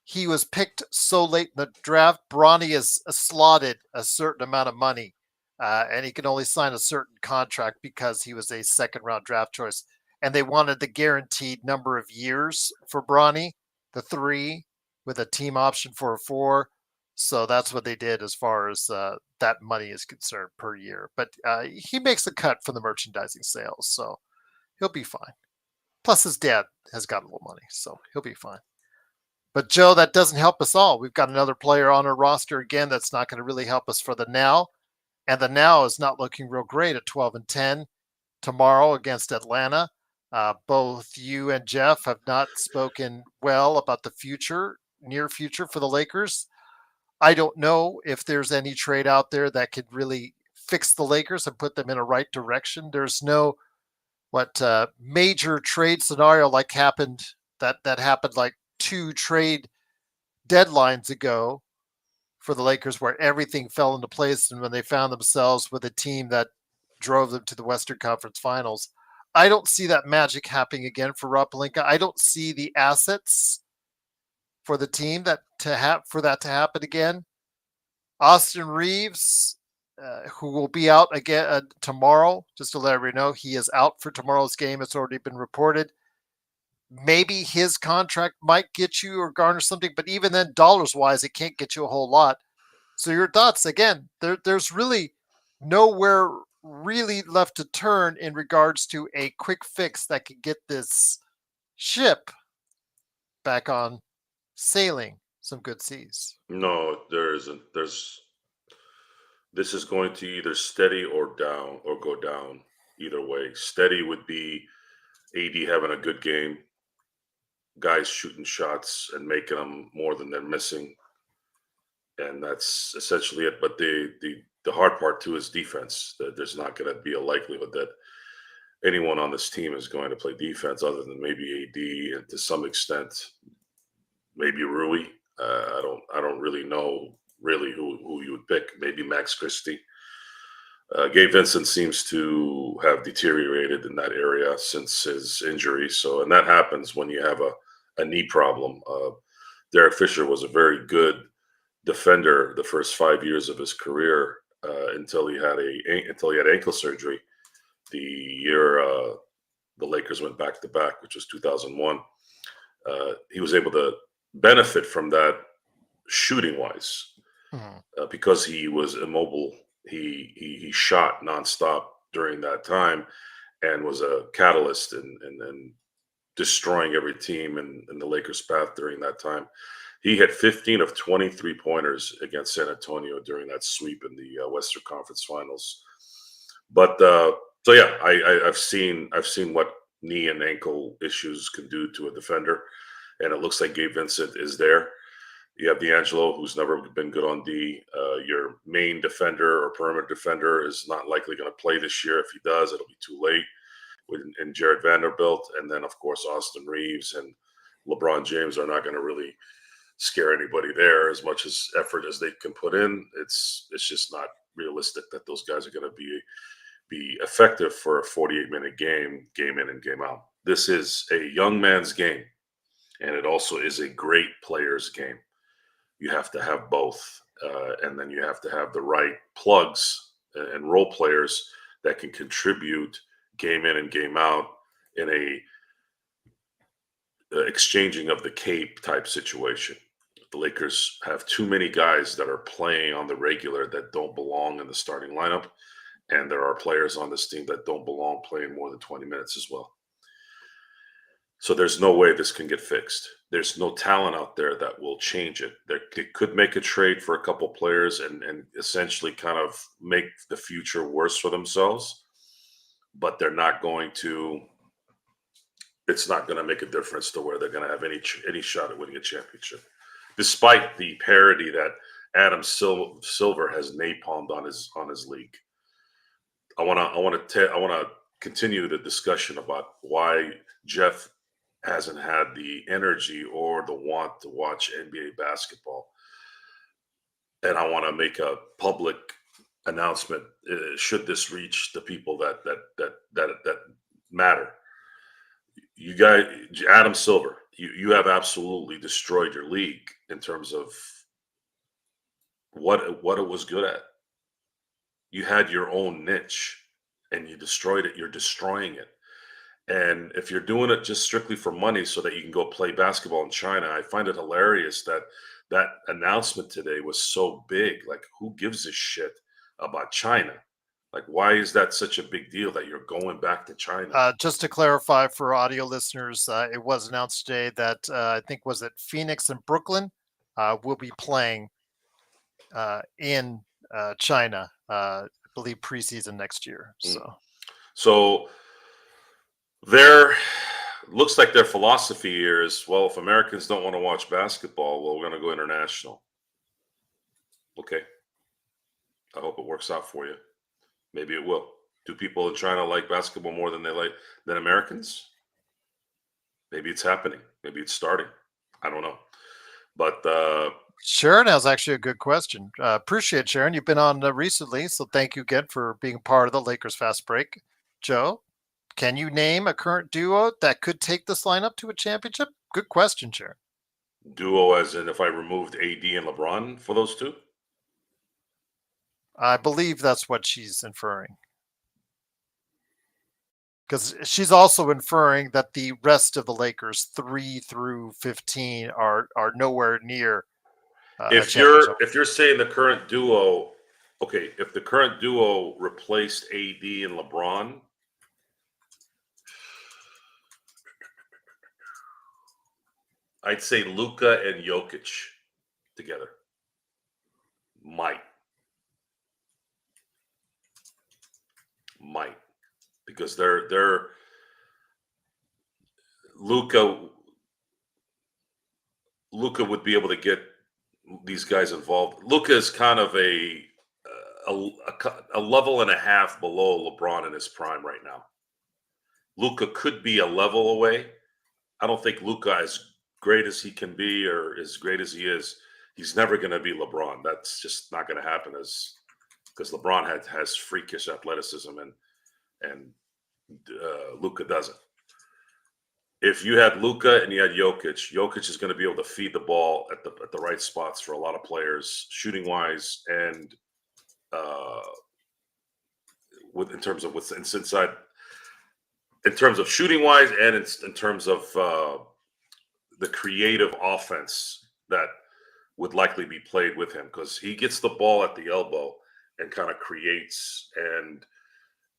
he was picked so late in the draft, Bronny is slotted a certain amount of money, and he can only sign a certain contract because he was a second-round draft choice. And they wanted the guaranteed number of years for Bronny, the 3, with a team option for a 4. So that's what they did as far as that money is concerned per year. But he makes a cut from the merchandising sales, so he'll be fine. Plus, his dad has got a little money, so he'll be fine. But, Joe, that doesn't help us all. We've got another player on our roster again that's not going to really help us for the now. And the now is not looking real great at 12-10 tomorrow against Atlanta. Both you and Jeff have not spoken well about the future, near future for the Lakers. I don't know if there's any trade out there that could really fix the Lakers and put them in a right direction. There's no major trade scenario like happened that happened like 2 trade deadlines ago for the Lakers where everything fell into place, and when they found themselves with a team that drove them to the Western Conference Finals. I don't see that magic happening again for Rob Pelinka. I don't see the assets for the team for that to happen again. Austin Reeves, who will be out again tomorrow, just to let everybody know, he is out for tomorrow's game. It's already been reported. Maybe his contract might get you or garner something, but even then, dollars-wise, it can't get you a whole lot. So your thoughts, again, there's really nowhere really left to turn in regards to a quick fix that could get this ship back on sailing some good seas. No, there isn't. This is going to either steady or down or go down. Either way, steady would be AD having a good game, guys shooting shots and making them more than they're missing, and that's essentially it. But the hard part too is defense. That there's not going to be a likelihood that anyone on this team is going to play defense other than maybe AD and to some extent maybe Rui. I don't really know who you would pick. Maybe Max Christie. Gabe Vincent seems to have deteriorated in that area since his injury. So, and that happens when you have a knee problem. Derek Fisher was a very good defender the first 5 years of his career until he had ankle surgery. The year the Lakers went back to back, which was 2001, he was able to benefit from that shooting wise because he was immobile. He shot nonstop during that time and was a catalyst in destroying every team in the Lakers' path during that time. He had 15 of 23 pointers against San Antonio during that sweep in the Western Conference Finals. But so yeah, I've seen what knee and ankle issues can do to a defender, and it looks like Gabe Vincent is there. You have D'Angelo, who's never been good on D. Your main defender or perimeter defender is not likely going to play this year. If he does, it'll be too late. And Jared Vanderbilt, and then of course Austin Reeves and LeBron James are not going to really scare anybody there. As much as effort as they can put in, it's just not realistic that those guys are going to be effective for a 48-minute game in and game out. This is a young man's game, and it also is a great player's game. You have to have both, and then you have to have the right plugs and role players that can contribute game in and game out in a exchanging of the cape type situation. The Lakers have too many guys that are playing on the regular that don't belong in the starting lineup, and there are players on this team that don't belong playing more than 20 minutes as well. So there's no way this can get fixed. There's no talent out there that will change it. They could make a trade for a couple players and essentially kind of make the future worse for themselves, but they're not going to. It's not going to make a difference to where they're going to have any shot at winning a championship, despite the parity that Adam Silver has napalmed on his league. I want to continue the discussion about why Jeff hasn't had the energy or the want to watch NBA basketball, and I want to make a public announcement. Should this reach the people that matter, you guys, Adam Silver, you have absolutely destroyed your league in terms of what it was good at. You had your own niche, and you destroyed it. You're destroying it. And if you're doing it just strictly for money so that you can go play basketball in China, I find it hilarious that that announcement today was so big. Like, who gives a shit about China? Like, why is that such a big deal that you're going back to China? Just to clarify for audio listeners, it was announced today that I think was it Phoenix and Brooklyn will be playing in China, I believe preseason next year. So there looks like their philosophy here is, well, if Americans don't want to watch basketball, well, we're going to go international. Okay. I hope it works out for you. Maybe it will. Do people in China like basketball more than than Americans? Maybe it's happening. Maybe it's starting. I don't know. But Sharon has actually a good question. Appreciate Sharon. You've been on recently, so thank you again for being part of the Lakers Fast Break. Joe, can you name a current duo that could take this lineup to a championship? Good question, Sharon. Duo as in if I removed AD and LeBron for those two? I believe that's what she's inferring. Because she's also inferring that the rest of the Lakers, 3 through 15, are nowhere near. If you're saying the current duo, okay, if the current duo replaced AD and LeBron, I'd say Luka and Jokic together. Might. Because they're Luka would be able to get these guys involved. Luka is kind of a level and a half below LeBron in his prime right now. Luka could be a level away. I don't think Luka, as great as he can be or as great as he is, he's never going to be LeBron. That's just not going to happen, because LeBron has freakish athleticism and Luka doesn't. If you had Luka and you had Jokic is going to be able to feed the ball at the right spots for a lot of players, shooting wise, and in terms of what's inside, in terms of shooting wise, and in terms of the creative offense that would likely be played with him, because he gets the ball at the elbow and kind of creates. And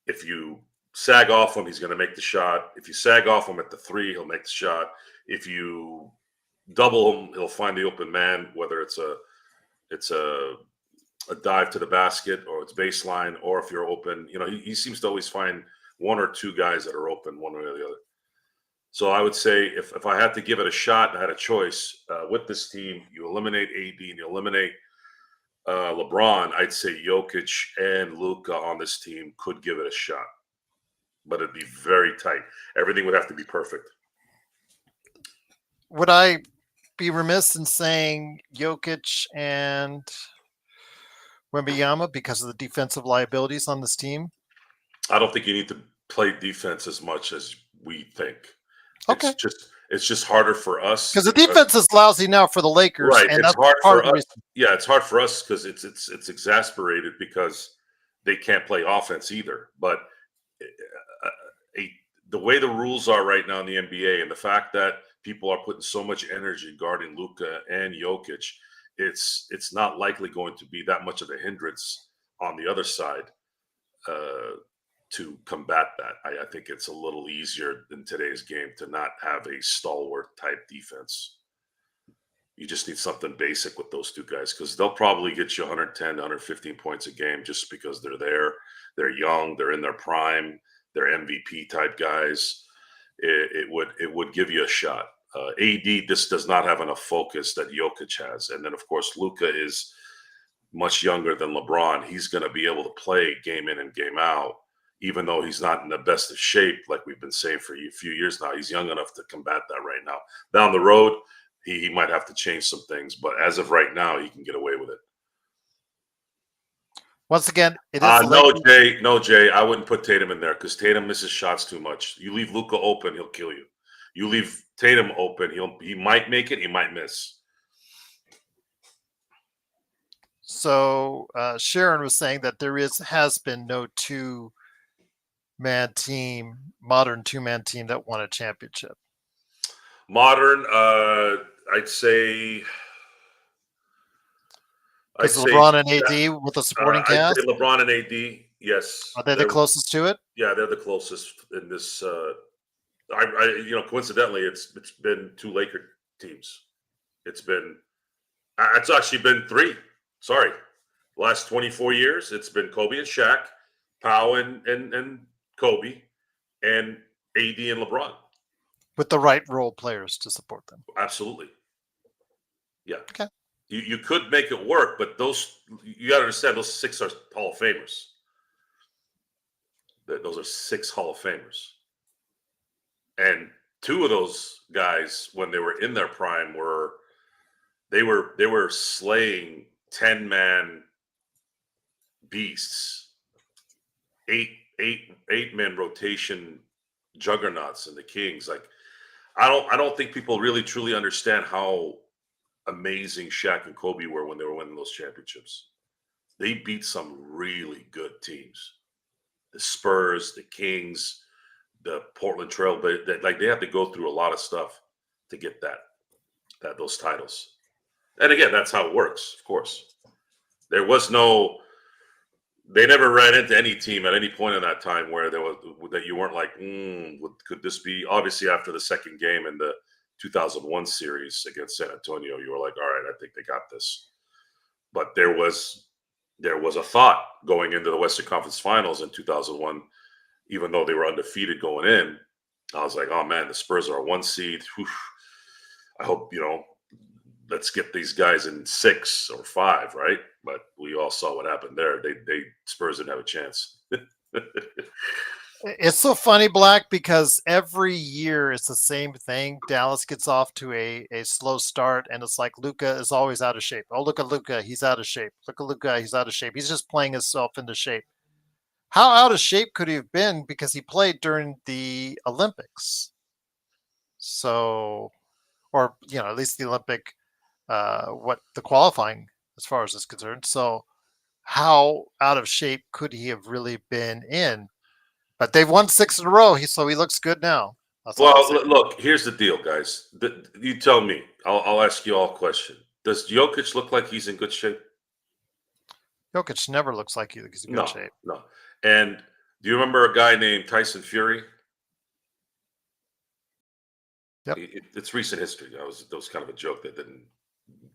if you sag off him, he's going to make the shot. If you sag off him at the 3, he'll make the shot. If you double him, he'll find the open man, whether it's a dive to the basket or it's baseline, or if you're open, he seems to always find 1 or 2 guys that are open one way or the other. So I would say if I had to give it a shot and I had a choice with this team, you eliminate AD and you eliminate LeBron, I'd say Jokic and Luka on this team could give it a shot. But it'd be very tight. Everything would have to be perfect. Would I be remiss in saying Jokic and Wembanyama because of the defensive liabilities on this team? I don't think you need to play defense as much as we think. Okay. It's just harder for us Because the defense is lousy now for the Lakers, right. and It's that's hard part for of the us. reason. Yeah, it's hard for us because it's exasperated because they can't play offense either. But uh, the way the rules are right now in the NBA, and the fact that people are putting so much energy guarding Luka and Jokic, it's not likely going to be that much of a hindrance on the other side to combat that. I think it's a little easier in today's game to not have a stalwart type defense. You just need something basic with those two guys because they'll probably get you 110, 115 points a game just because they're there. They're young. They're in their prime. They're MVP type guys. It would give you a shot. AD just does not have enough focus that Jokic has, and then of course Luka is much younger than LeBron. He's going to be able to play game in and game out, even though he's not in the best of shape, like we've been saying for a few years now. He's young enough to combat that right now. Down the road, he might have to change some things, but as of right now, he can get away with it. Once again, it is no, Jay, I wouldn't put Tatum in there because Tatum misses shots too much. You leave Luka open, he'll kill you. You leave Tatum open, he might make it, he might miss. So Sharon was saying that there has been no two-man team, modern two-man team that won a championship. Modern, I'd say LeBron and AD with a supporting cast. I'd say LeBron and AD, yes. Are they the closest to it? Yeah, they're the closest in this. Coincidentally, it's been two Laker teams. It's actually been three. Sorry, last 24 years, it's been Kobe and Shaq, Pau and Kobe, and AD and LeBron. With the right role players to support them. Absolutely. Yeah. Okay. You could make it work, but you got to understand those six are Hall of Famers. Those are six Hall of Famers. And two of those guys, when they were in their prime, were slaying 10-man beasts, eight-man rotation juggernauts and the Kings. Like, I don't think people really truly understand how amazing Shaq and Kobe were when they were winning those championships. They beat some really good teams. The Spurs, the Kings, the Portland Trail, but they have to go through a lot of stuff to get those titles. And again, that's how it works, of course. They never ran into any team at any point in that time where that you weren't like, could this be? Obviously, after the second game in the 2001 series against San Antonio, you were like, all right, I think they got this. But there was a thought going into the Western Conference Finals in 2001, even though they were undefeated going in. I was like, oh man, the Spurs are a 1 seed. Whew. I hope, let's get these guys in 6 or 5, right? But we all saw what happened there. Spurs didn't have a chance. It's so funny, Black, because every year it's the same thing. Dallas gets off to a slow start, and it's like Luka is always out of shape. Oh, look at Luka, he's out of shape. Look at Luka, he's out of shape. He's just playing himself into shape. How out of shape could he have been because he played during the Olympics? So, or at least the Olympic, the qualifying as far as is concerned. So, how out of shape could he have really been in? But they've won 6 in a row, so he looks good now. Well, look, here's the deal, guys. You tell me. I'll ask you all a question. Does Jokic look like he's in good shape? Jokic never looks like he's in good shape. No. And do you remember a guy named Tyson Fury? Yep. It's recent history. That was kind of a joke that didn't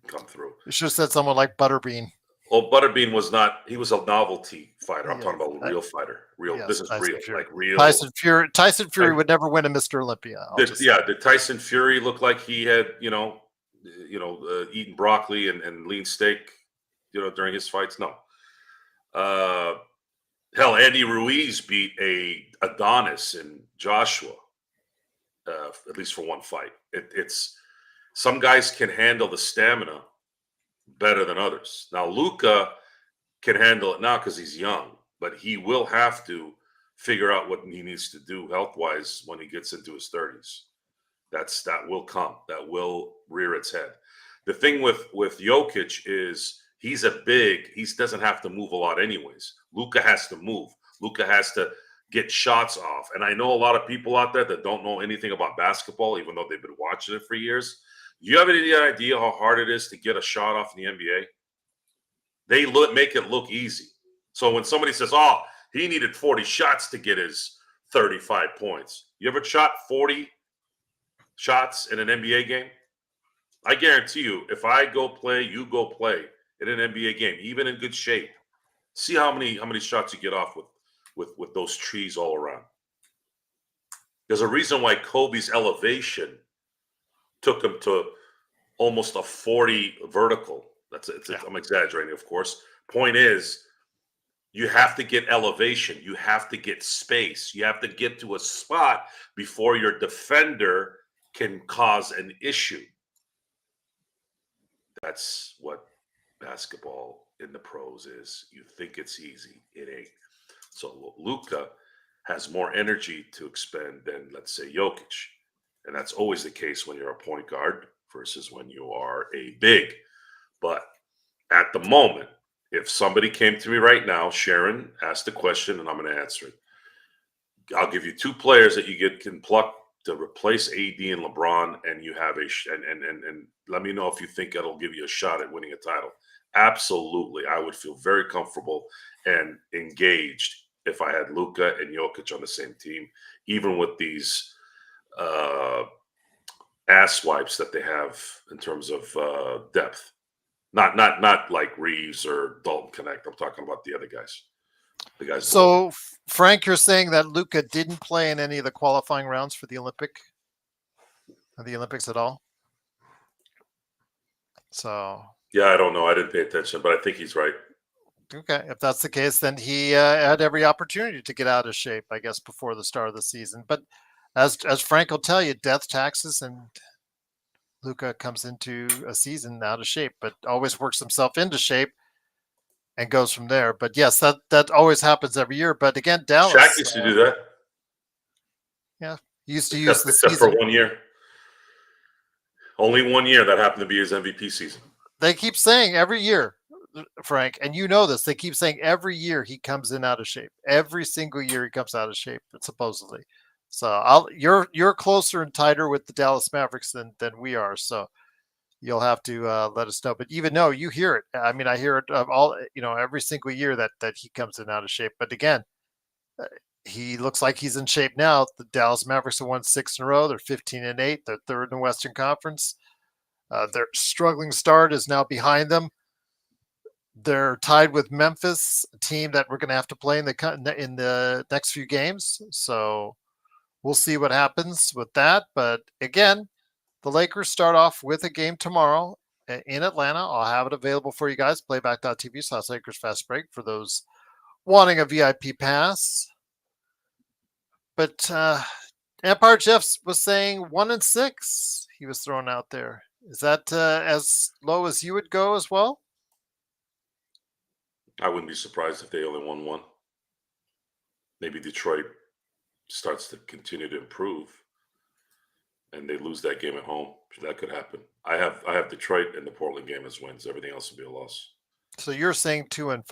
come through. You should have said someone like Butterbean. Well, Butterbean was not. He was a novelty fighter. I'm talking about a real fighter. Real. Yes, this is Tyson real. Fury. Like real. Tyson Fury would never win a Mr. Olympia. Did Tyson Fury look like he had eaten broccoli and lean steak, during his fights? No. Hell, Andy Ruiz beat a Adonis in Joshua, at least for one fight. It's some guys can handle the stamina better than others. Now, Luka can handle it now because he's young, but he will have to figure out what he needs to do health-wise when he gets into his 30s. That will come. That will rear its head. The thing with Jokic is he's a big. He doesn't have to move a lot anyways. Luka has to move. Luka has to get shots off. And I know a lot of people out there that don't know anything about basketball, even though they've been watching it for years. Do you have any idea how hard it is to get a shot off in the NBA? They make it look easy. So when somebody says, "Oh, he needed 40 shots to get his 35 points," you ever shot 40 shots in an NBA game? I guarantee you, if I go play, you go play in an NBA game, even in good shape. See how many shots you get off with those trees all around. There's a reason why Kobe's elevation took him to almost a 40 vertical. I'm exaggerating, of course. Point is, you have to get elevation. You have to get space. You have to get to a spot before your defender can cause an issue. That's what basketball in the pros is. You think it's easy. It ain't. So Luka has more energy to expend than, let's say, Jokic. And that's always the case when you're a point guard versus when you are a big. But at the moment, if somebody came to me right now, Sharon asked the question, and I'm going to answer it. I'll give you two players that you can pluck to replace AD and LeBron, and you have and let me know if you think it'll give you a shot at winning a title. Absolutely, I would feel very comfortable and engaged if I had Luka and Jokic on the same team, even with these ass wipes that they have in terms of depth. Not like Reeves or Dalton Connect. I'm talking about the other guys. The guys. So, Frank, you're saying that Luka didn't play in any of the qualifying rounds for the Olympics at all? So. Yeah, I don't know. I didn't pay attention, but I think he's right. Okay, if that's the case, then he had every opportunity to get out of shape, I guess, before the start of the season. But as Frank will tell you, death, taxes, and Luka comes into a season out of shape, but always works himself into shape and goes from there. But yes, that always happens every year. But again, Dallas. Shaq used to do that. Yeah, he used to use the except season. for 1 year. Only 1 year that happened to be his MVP season. They keep saying every year, Frank, and you know this. They keep saying every year he comes in out of shape. Every single year he comes out of shape, supposedly. So you're closer and tighter with the Dallas Mavericks than we are. So you'll have to let us know. But even though you hear it, I mean, I hear it every single year that he comes in out of shape. But again, he looks like he's in shape now. The Dallas Mavericks have won 6 in a row. They're 15-8. They're third in the Western Conference. Their struggling start is now behind them. They're tied with Memphis, a team that we're going to have to play in the next few games. So we'll see what happens with that. But again, the Lakers start off with a game tomorrow in Atlanta. I'll have it available for you guys. Playback.tv/Lakers Fast Break for those wanting a VIP pass. But Empire Jeff was saying 1-6. He was thrown out there. Is that as low as you would go as well? I wouldn't be surprised if they only won 1. Maybe Detroit starts to continue to improve and they lose that game at home. That could happen. I have Detroit and the Portland game as wins. Everything else will be a loss. So you're saying 2-5.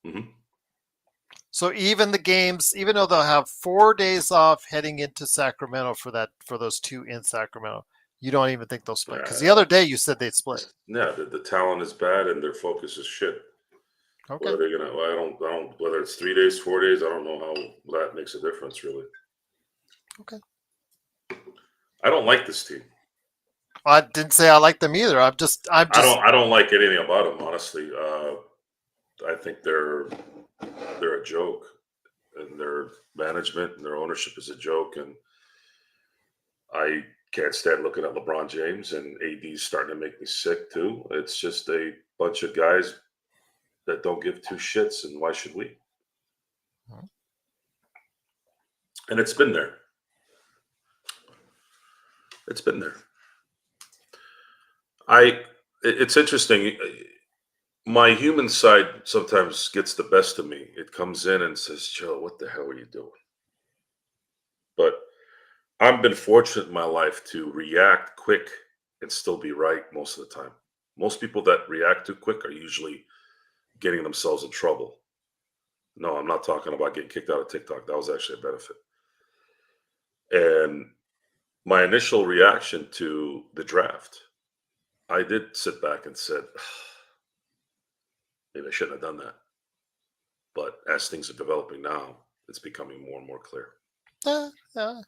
Mm-hmm. So even the games, even though they'll have 4 days off heading into Sacramento for those 2 in Sacramento, you don't even think they'll split? Because the other day you said they'd split. Yeah, the talent is bad and their focus is shit. Okay. Whether they're gonna, I don't. Whether it's 3 days, 4 days, I don't know how that makes a difference, really. Okay. I don't like this team. I didn't say I like them either. I'm just. I don't like anything about them, honestly. I think they're a joke, and their management and their ownership is a joke, and I can't stand looking at LeBron James, and AD's starting to make me sick too. It's just a bunch of guys that don't give 2 shits, and why should we? And it's been there. It's been there. It's interesting. My human side sometimes gets the best of me. It comes in and says, "Joe, what the hell are you doing?" But I've been fortunate in my life to react quick and still be right most of the time. Most people that react too quick are usually getting themselves in trouble. No, I'm not talking about getting kicked out of TikTok. That was actually a benefit. And my initial reaction to the draft, I did sit back and said, maybe I shouldn't have done that. But as things are developing now, it's becoming more and more clear. Yeah.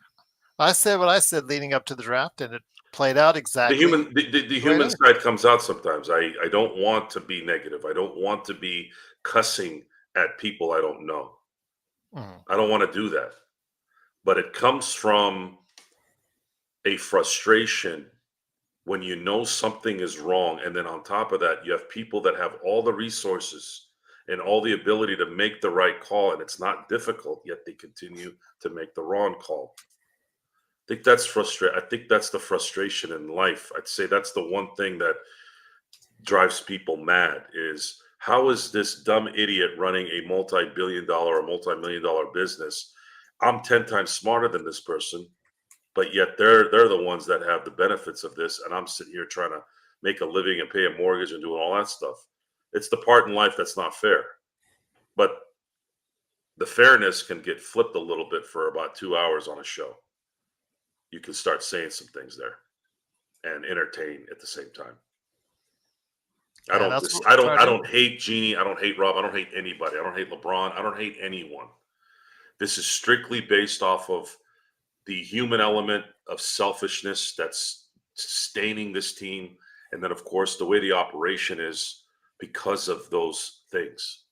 I said what I said leading up to the draft, and it played out The exactly. human, the way it human is. side comes out sometimes. I don't want to be negative. I don't want to be cussing at people I don't know. Mhm. I don't want to do that. But it comes from a frustration when you know something is wrong, and then on top of that, you have people that have all the resources and all the ability to make the right call, and it's not difficult, yet they continue to make the wrong call. I think that's frustrating. I think that's the frustration in life. I'd say that's the one thing that drives people mad is how is this dumb idiot running a multi-billion dollar or multi-million dollar business? I'm 10 times smarter than this person, but yet they're the ones that have the benefits of this, and I'm sitting here trying to make a living and pay a mortgage and doing all that stuff. It's the part in life that's not fair. But the fairness can get flipped a little bit for about 2 hours on a show. You can start saying some things there and entertain at the same time. I Yeah, don't that's dis- what we try I to do. don't hate Jeannie. I don't hate Rob. I don't hate anybody. I don't hate LeBron. I don't hate anyone. This is strictly based off of the human element of selfishness that's sustaining this team. And then, of course, the way the operation is because of those things.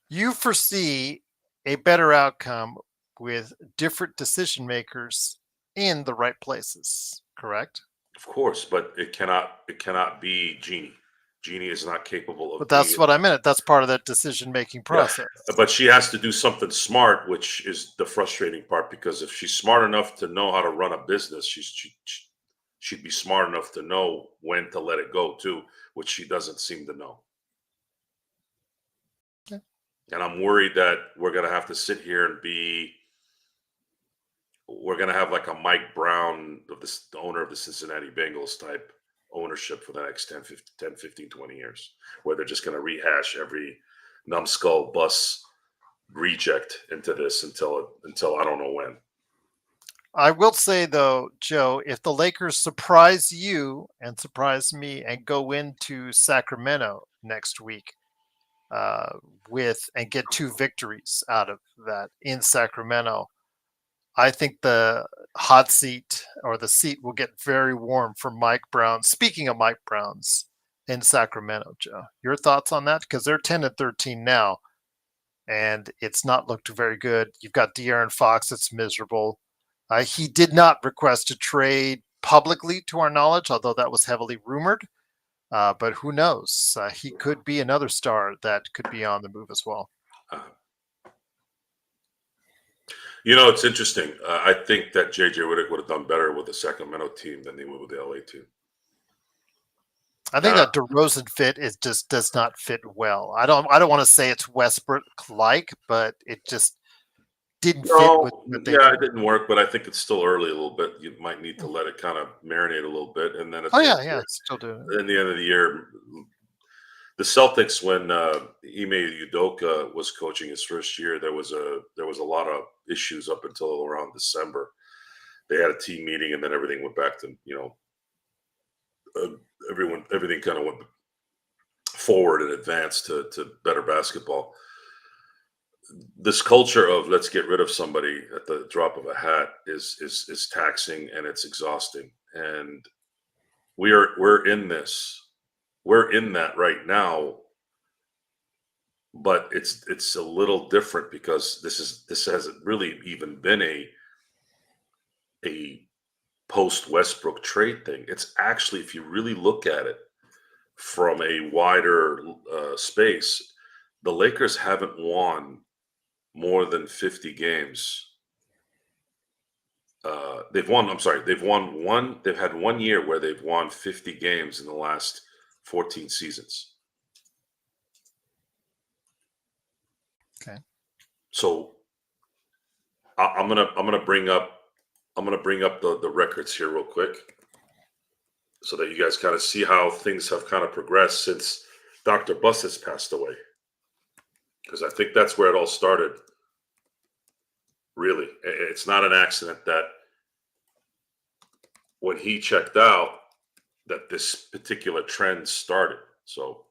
You foresee a better outcome with different decision makers in the right places, correct? Of course, but it cannot be Jeannie. Jeannie is not capable But of being that's it. what I meant. That's part of that decision making Yeah, process. but she has to do something smart, which is the frustrating part. Because if she's smart enough to know how to run a business, she'd be smart enough to know when to let it go too, which she doesn't seem to know. Okay. And I'm worried that we're gonna have to sit here and we're gonna have like a Mike Brown of this the owner of the Cincinnati Bengals type ownership for the next 10, 15, 20 years, where they're just gonna rehash every numbskull bus reject into this until I don't know when. I will say though, Joe, if the Lakers surprise you and surprise me and go into Sacramento next week uh, with and get 2 victories out of that in Sacramento, I think the hot seat or the seat will get very warm for Mike Brown. Speaking of Mike Browns in Sacramento, Joe, your thoughts on that? Because they're 10-13 now, and it's not looked very good. You've got De'Aaron Fox that's miserable. He did not request a trade publicly, to our knowledge, although that was heavily rumored. But who knows? He could be another star that could be on the move as well. Uh, it's interesting. I think that JJ Redick would have done better with the Sacramento team than they would with the LA team. I think Uh, that DeRozan fit is just does not fit well. I don't want to say it's Westbrook like, but it just didn't fit with no, what they yeah, it do. didn't work, but I think it's still early a little bit. You might need to let it kind of marinate a little bit, and then at Oh the end yeah, of the yeah, year, still doing it. in the end of the year, the Celtics, when Ime Udoka was coaching his first year, there was a lot of issues up until around December. They had a team meeting, and then everything went back to everything kind of went forward and advanced to better basketball. This culture of let's get rid of somebody at the drop of a hat is taxing and it's exhausting. And we're in this. We're in that right now, but it's a little different because this hasn't really even been a post Westbrook trade thing. It's actually, if you really look at it from a wider space, the Lakers haven't won more than 50 games. They've won. I'm sorry. They've won one. They've had 1 year where they've won 50 games in the last 14 seasons. So I'm gonna bring up the records here real quick, so that you guys kind of see how things have kind of progressed since Dr. Buss has passed away. Because I think that's where it all started. Really, it's not an accident that when he checked out, that this particular trend started. So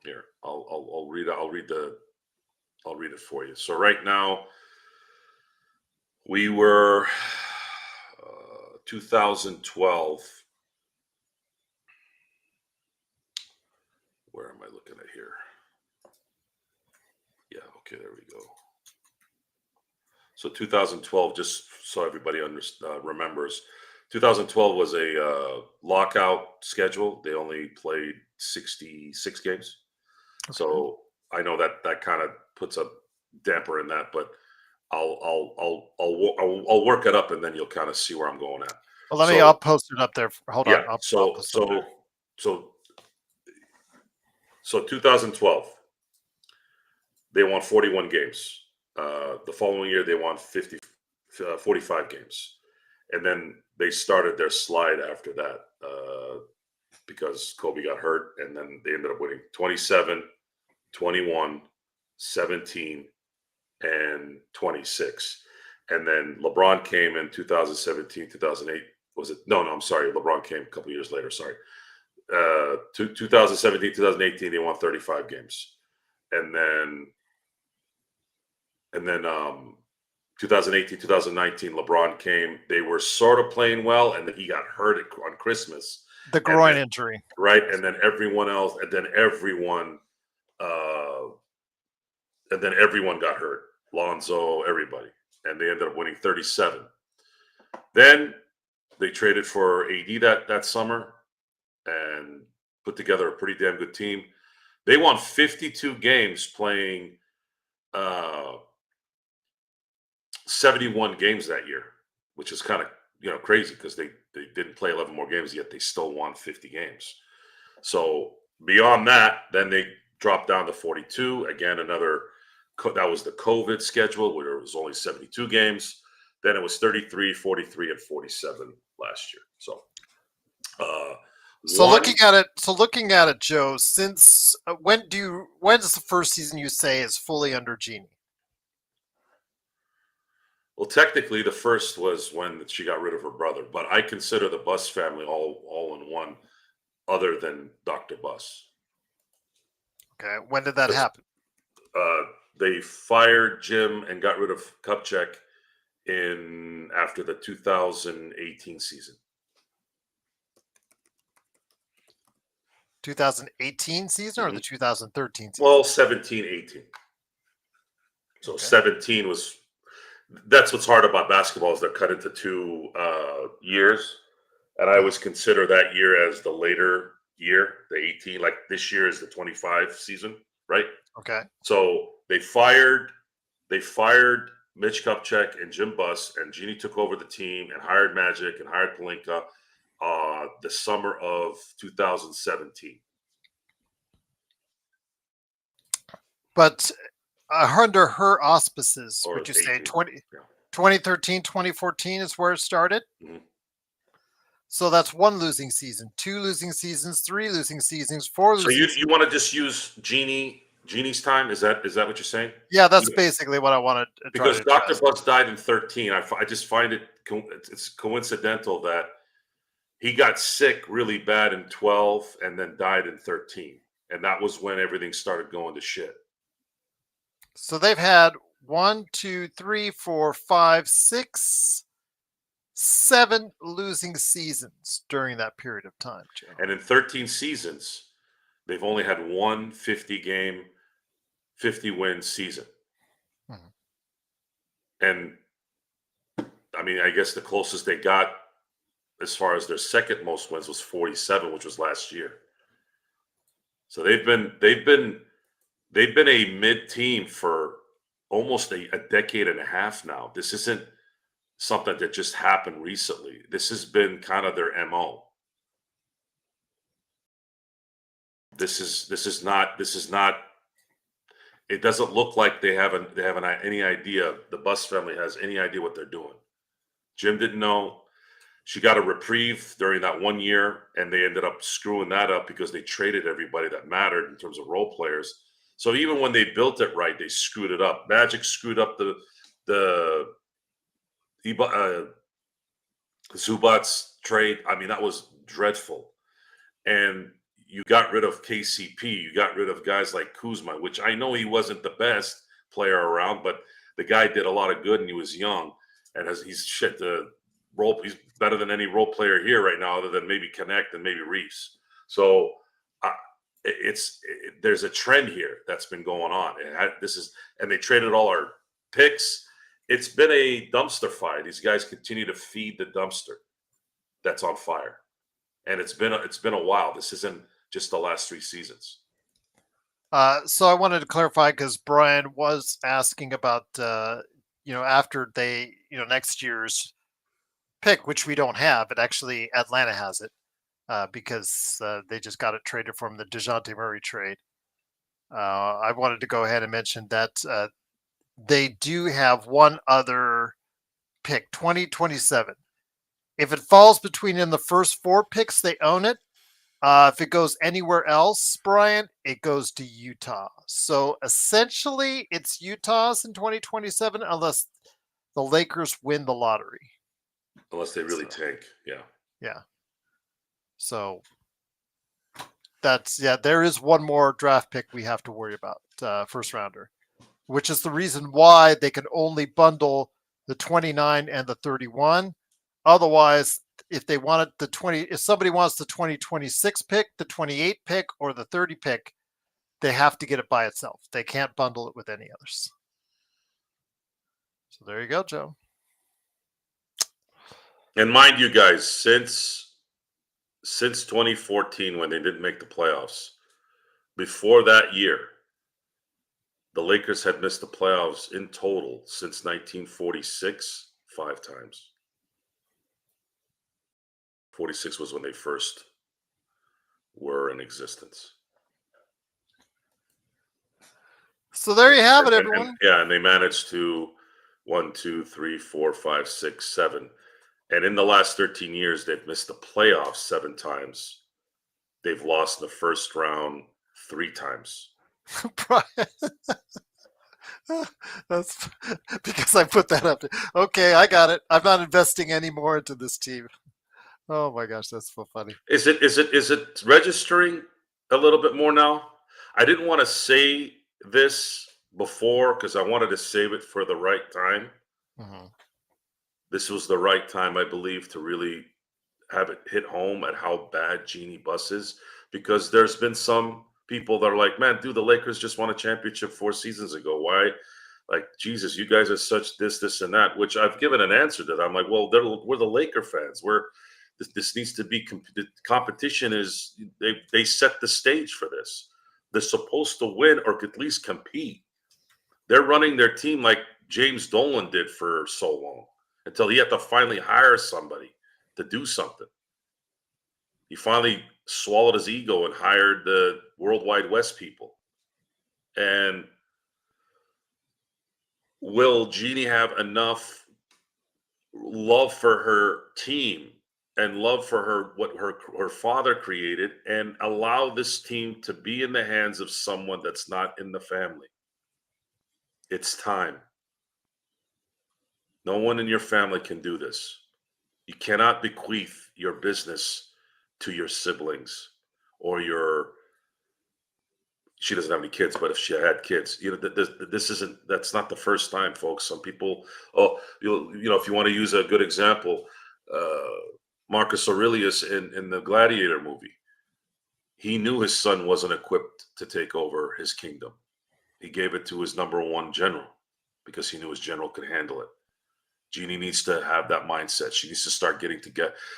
here, I'll read it for you. So right now, we were 2012. Where am I looking at here? Yeah, okay, there we go. So 2012, just so everybody remembers, 2012 was a lockout schedule. They only played 66 games. So I know that kind of puts a damper in that, but I'll work it up, and then you'll kind of see where I'm going at. Well, I'll post it up there. Hold on. Yeah. So 2012, they won 41 games. The following year, they won 45 games. And then they started their slide after that because Kobe got hurt. And then they ended up winning 27, 21, 17, and 26. And then LeBron came in 2017, 2008. Was it? No, I'm sorry. LeBron came a couple years later. Sorry. 2017, 2018, they won 35 games. And then 2018, 2019, LeBron came. They were sort of playing well, and then he got hurt on Christmas. The groin injury. Right. And then everyone else, and then everyone got hurt. Lonzo, everybody. And they ended up winning 37. Then they traded for AD that summer and put together a pretty damn good team. They won 52 games playing 71 games that year, which is kind of crazy because they didn't play 11 more games, yet they still won 50 games. So beyond that, then they dropped down to 42. Again, that was the COVID schedule where it was only 72 games. Then it was 33, 43, and 47 last year. Looking at it, Joe, since when's the first season you say is fully under Jeanie? Well, technically, the first was when she got rid of her brother, but I consider the Buss family all in one, other than Dr. Buss. Okay, when did that happen? They fired Jim and got rid of Kupchak after the 2018 season. 2018 season or the 2013 season? Well, 17, 18. So 17 was. That's what's hard about basketball is they're cut into 2 years, and I always consider that year as the later year, the 18. Like this year is the 25 season, right? Okay. So they fired Mitch Kupchak and Jim Buss, and Jeanie took over the team and hired Magic and hired Pelinka the summer of 2017. But under her auspices, Or would you say 18, 2013, 2014 is where it started? Mhm. So that's 1 losing season, 2 losing seasons, 3 losing seasons, 4 losing seasons. So you want to just use Jeanie's time? Is that what you're saying? Yeah, that's basically what I wanted to try Because to Dr. address. Buss died in 13. I just find it's coincidental that he got sick really bad in 12 and then died in 13. And that was when everything started going to shit. So they've had 1, 2, 3, 4, 5, 6, 7 losing seasons during that period of time, Joe. And in 13 seasons, they've only had one 50-game, 50-win season. Mhm. And I mean, I guess the closest they got as far as their second most wins was 47, which was last year. So they've been a mid team for almost a decade and a half now. This isn't something that just happened recently. This has been kind of their MO. This is not it doesn't look like they have any idea. The Buss family has any idea what they're doing. Jim didn't know. She got a reprieve during that 1 year, and they ended up screwing that up because they traded everybody that mattered in terms of role players. So even when they built it right, they screwed it up. Magic screwed up the Zubats trade. I mean, that was dreadful. And you got rid of KCP. You got rid of guys like Kuzma, which I know he wasn't the best player around, but the guy did a lot of good, and he was young. And he's better than any role player here right now, other than maybe Connect and maybe Reese. So there's a trend here that's been going on. And they traded all our picks. It's been a dumpster fire. These guys continue to feed the dumpster that's on fire, and it's been a while. This isn't just the last 3 seasons. So I wanted to clarify because Brian was asking about after they next year's pick, which we don't have, but actually Atlanta has it because they just got it traded from the DeJounte Murray trade. I wanted to go ahead and mention that they do have one other pick, 2027. If it falls between in the first 4 picks, they own it. If it goes anywhere else, Brian, it goes to Utah. So essentially, it's Utah's in 2027 unless the Lakers win the lottery. Unless they really tank, yeah. Yeah. So there is one more draft pick we have to worry about, first rounder, which is the reason why they can only bundle the 29 and the 31. Otherwise, if they wanted if somebody wants the 2026 pick, the 28 pick, or the 30 pick, they have to get it by itself. They can't bundle it with any others. So there you go, Joe. And mind you guys, since 2014 when they didn't make the playoffs, before that year, the Lakers had missed the playoffs in total since 1946 5 times. 46 was when they first were in existence. So there you have it, everyone. And they managed to 1, 2, 3, 4, 5, 6, 7. And in the last 13 years, they've missed the playoffs 7 times. They've lost in the first round 3 times. Brian, that's because I put that up. Okay, I got it. I'm not investing any more into this team. Oh my gosh, that's so funny. Is it registering a little bit more now? I didn't want to say this before because I wanted to save it for the right time. Mm-hmm. This was the right time, I believe, to really have it hit home at how bad Jeanie Buss is, because there's been some people that are like, man, dude, the Lakers just won a championship 4 seasons ago. Why? Like, Jesus, you guys are such this, and that, which I've given an answer to that. I'm like, well, we're the Laker fans. This needs to be the competition is they set the stage for this. They're supposed to win or at least compete. They're running their team like James Dolan did for so long until he had to finally hire somebody to do something. He finally swallowed his ego and hired the World Wide West people. And will Jeanie have enough love for her team and love for what her father created and allow this team to be in the hands of someone that's not in the family? It's time. No one in your family can do this. You cannot bequeath your business to your siblings or she doesn't have any kids, but if she had kids, that's not the first time, folks. Some people, if you want to use a good example, Marcus Aurelius in the Gladiator movie, he knew his son wasn't equipped to take over his kingdom. He gave it to his number 1 general because he knew his general could handle it. Jeanie needs to have that mindset. She needs to start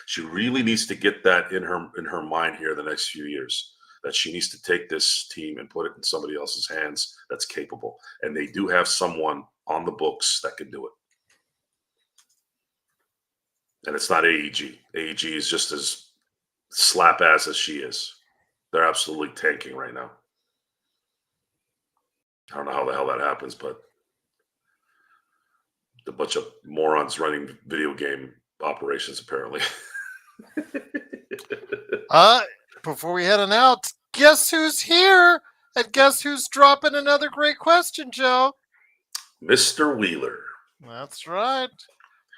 she really needs to get that in her mind here the next few years, that she needs to take this team and put it in somebody else's hands that's capable. And they do have someone on the books that can do it. And it's not AEG. AEG is just as slap ass as she is. They're absolutely tanking right now. I don't know how the hell that happens, but a bunch of morons running video game operations, apparently. Before we head on out, guess who's here? And guess who's dropping another great question, Joe? Mr. Wheeler. That's right.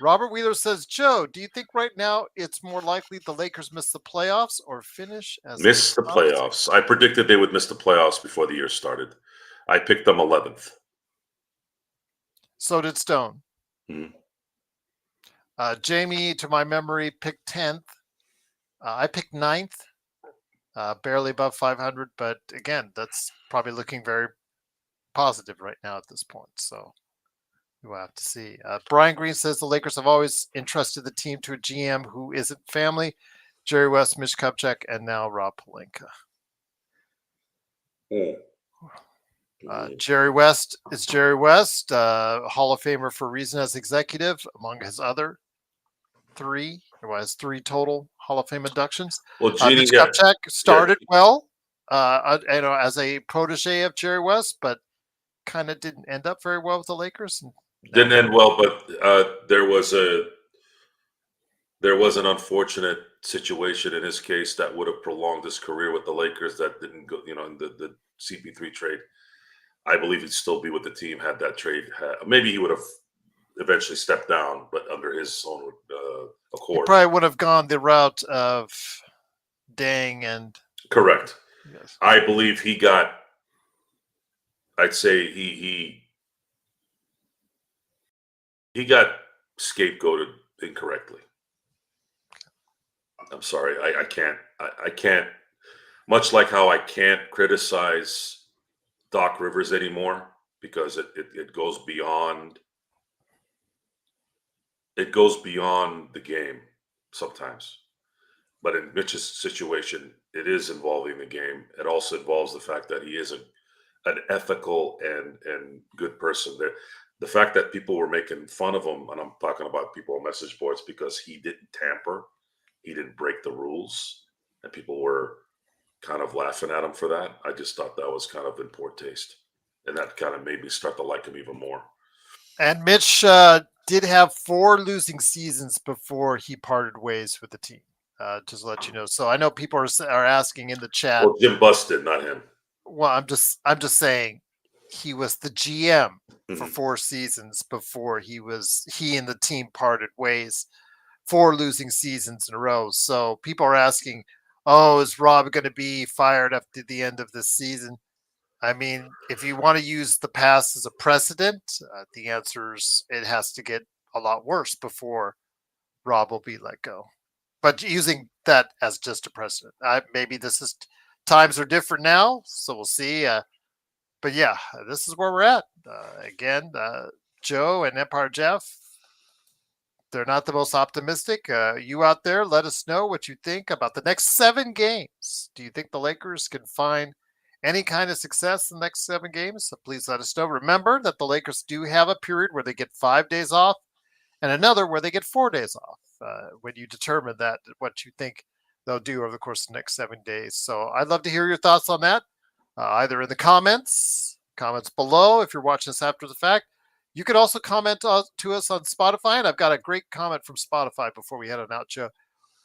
Robert Wheeler says, Joe, do you think right now it's more likely the Lakers miss the playoffs or finish as Miss the top playoffs. I predicted they would miss the playoffs before the year started. I picked them 11th. So did Stone. Mhm. Jamie, to my memory, picked 10th. I picked 9th, barely above 500. But again, that's probably looking very positive right now at this point. So we'll have to see. Brian Green says the Lakers have always entrusted the team to a GM who isn't family. Jerry West, Mitch Kupchak, and now Rob Pelinka. Jerry West is Jerry West, Hall of Famer for a reason as executive, among his other three. There was 3 total Hall of Fame inductions. Well, Jeannie, Mitch Kupchak started well, as a protege of Jerry West, but kind of didn't end up very well with the Lakers. didn't end well, but there was an unfortunate situation in his case that would have prolonged his career with the Lakers that didn't go, in the CP3 trade. I believe he'd still be with the team had that trade. Maybe he would have eventually stepped down, but under his own accord. He probably would have gone the route of Dang and. Correct. Yes. I believe he got. I'd say he got scapegoated incorrectly. I'm sorry. I can't. I can't. Much like how I can't criticize Doc Rivers anymore because it goes beyond. It goes beyond the game sometimes. But in Mitch's situation, it is involving the game. It also involves the fact that he is an ethical and good person. The fact that people were making fun of him, and I'm talking about people on message boards because he didn't tamper, he didn't break the rules, and people were kind of laughing at him for that. I just thought that was kind of in poor taste, and that kind of made me start to like him even more. And Mitch did have 4 losing seasons before he parted ways with the team. Just to let you know. So I know people are asking in the chat. Well, Jim busted, not him. Well, I'm just saying he was the GM for Mhm. 4 seasons before he and the team parted ways. 4 losing seasons in a row. So people are asking, oh, is Rob going to be fired after the end of this season? I mean, if you want to use the past as a precedent, the answer is it has to get a lot worse before Rob will be let go. But using that as just a precedent, maybe times are different now, so we'll see. But yeah, this is where we're at. Again, Joe and Empire Jeff, they're not the most optimistic. You out there, let us know what you think about the next 7 games. Do you think the Lakers can find any kind of success in the next 7 games? So please let us know. Remember that the Lakers do have a period where they get 5 days off and another where they get 4 days off. When you determine that, what you think they'll do over the course of the next 7 days. So I'd love to hear your thoughts on that, either in the comments below if you're watching this after the fact. You could also comment to us on Spotify, and I've got a great comment from Spotify before we head on out, Joe.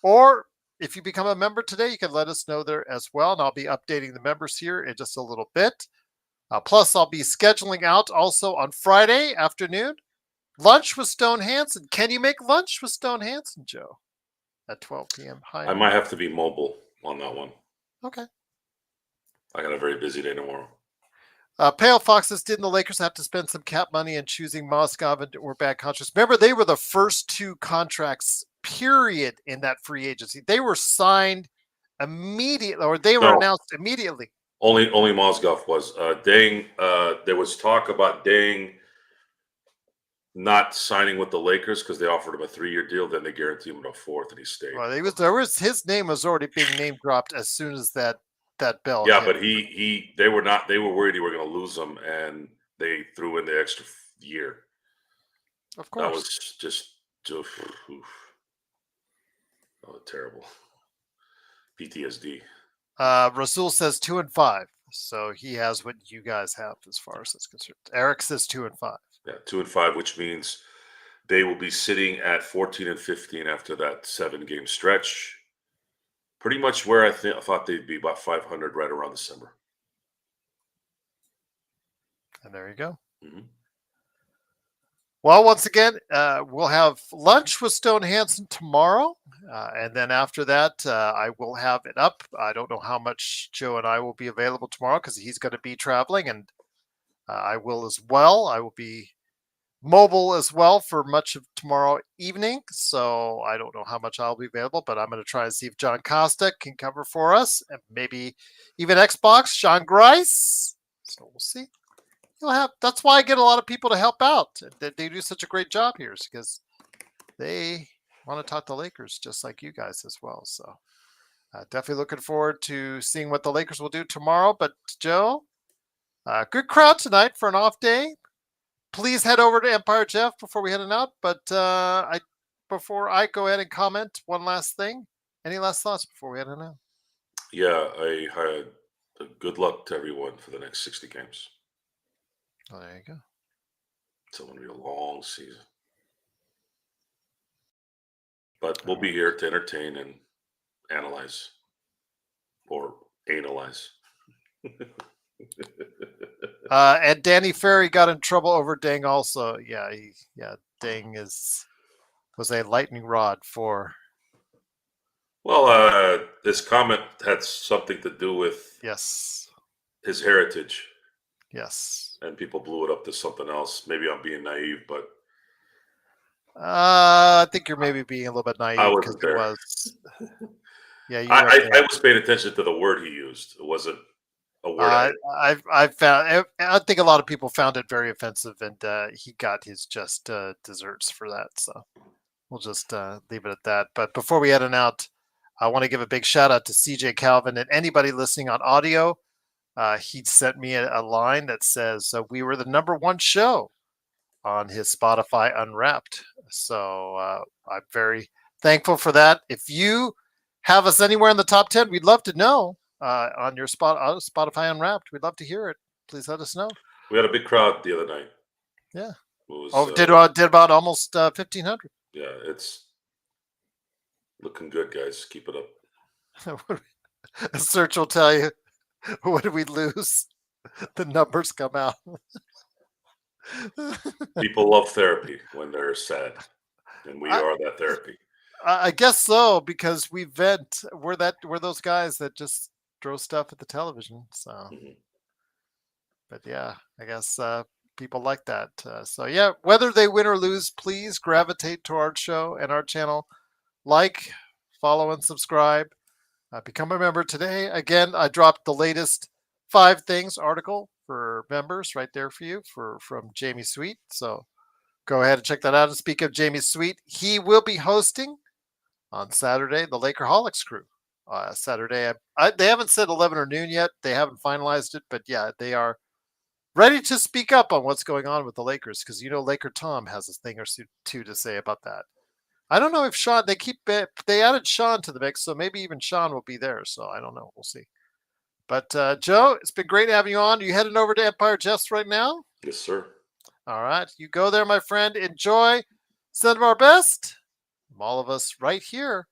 Or if you become a member today, you can let us know there as well, and I'll be updating the members here in just a little bit. Plus, I'll be scheduling out also on Friday afternoon, lunch with Stone Hansen. Can you make lunch with Stone Hansen, Joe? At 12 p.m. I might have to be mobile on that one. Okay. I got a very busy day tomorrow. Pale Fox says, didn't the Lakers have to spend some cap money in choosing Moskov or bad contracts? Remember, they were the first 2 contracts, period, in that free agency. They were signed immediately, or they were announced immediately. Only Mozgov was. Dang, there was talk about Dang not signing with the Lakers because they offered him a 3-year deal. Then they guaranteed him a 4th, and he stayed. Well, his name was already being name dropped as soon as that bell. Yeah, hit. but they were not. They were worried he were going to lose him, and they threw in the extra year. Of course, that was just terrible. PTSD. Rasul says 2 and 5. So he has what you guys have as far as it's concerned. Eric says 2-5. Yeah, 2-5, which means they will be sitting at 14-15 after that 7-game stretch. Pretty much where I thought they'd be, about 500 right around December. And there you go. Mhm. Well, once again, we'll have lunch with Stone Hansen tomorrow. And then after that, I will have it up. I don't know how much Joe and I will be available tomorrow because he's going to be traveling, and I will as well. I will be mobile as well for much of tomorrow evening. So I don't know how much I'll be available, but I'm going to try and see if John Costa can cover for us, and maybe even Xbox, Sean Grice. So we'll see. That's why I get a lot of people to help out. They do such a great job here, because they want to talk to Lakers just like you guys as well. So definitely looking forward to seeing what the Lakers will do tomorrow. But Joe, good crowd tonight for an off day. Please head over to Empire Jeff before we head out. But before I go ahead and comment, one last thing. Any last thoughts before we head out? Yeah, I had good luck to everyone for the next 60 games. Oh, there you go. It's going to be a long season. But we'll be here to entertain and analyze, or analyze. And Danny Ferry got in trouble over Deng also. Yeah, Deng was a lightning rod for. Well, this comment had something to do with Yes. his heritage, Yes. and people blew it up to something else. Maybe I'm being naive, but I think you're maybe being a little bit naive because wasn't it there. was. Yeah, you weren't I there. was paying attention to the word he used. It wasn't a word. I found. I think a lot of people found it very offensive, and he got his just desserts for that. So we'll just leave it at that. But before we head on out, I want to give a big shout out to CJ Calvin and anybody listening on audio. He sent me a line that says we were the #1 show on his Spotify Unwrapped. So I'm very thankful for that. If you have us anywhere in the top 10, we'd love to know on your Spotify Unwrapped. We'd love to hear it. Please let us know. We had a big crowd the other night. Yeah. It was, did about almost 1,500. Yeah, it's looking good, guys. Keep it up. A search will tell you, what did we lose? The numbers come out. People love therapy when they're sad, and we are that therapy. I guess so, because we vent. We're those guys that just throw stuff at the television. So, but yeah, I guess people like that. So yeah, whether they win or lose, please gravitate to our show and our channel. Like, follow, and subscribe. Become a member today. Again, I dropped the latest 5 things article for members right there for you from Jamie Sweet. So go ahead and check that out. And speak of Jamie Sweet, he will be hosting on Saturday the Lakerholics crew. Saturday, they haven't said 11 or noon yet. They haven't finalized it, but yeah, they are ready to speak up on what's going on with the Lakers, because Laker Tom has a thing or two to say about that. I don't know if Sean. They added Sean to the mix, so maybe even Sean will be there. So I don't know. We'll see. But Joe, it's been great having you on. Are you heading over to Empire Jeffs right now? Yes, sir. All right, you go there, my friend. Enjoy. Send them our best. From all of us right here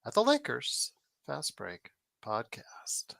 at the Lakers Fast Break Podcast.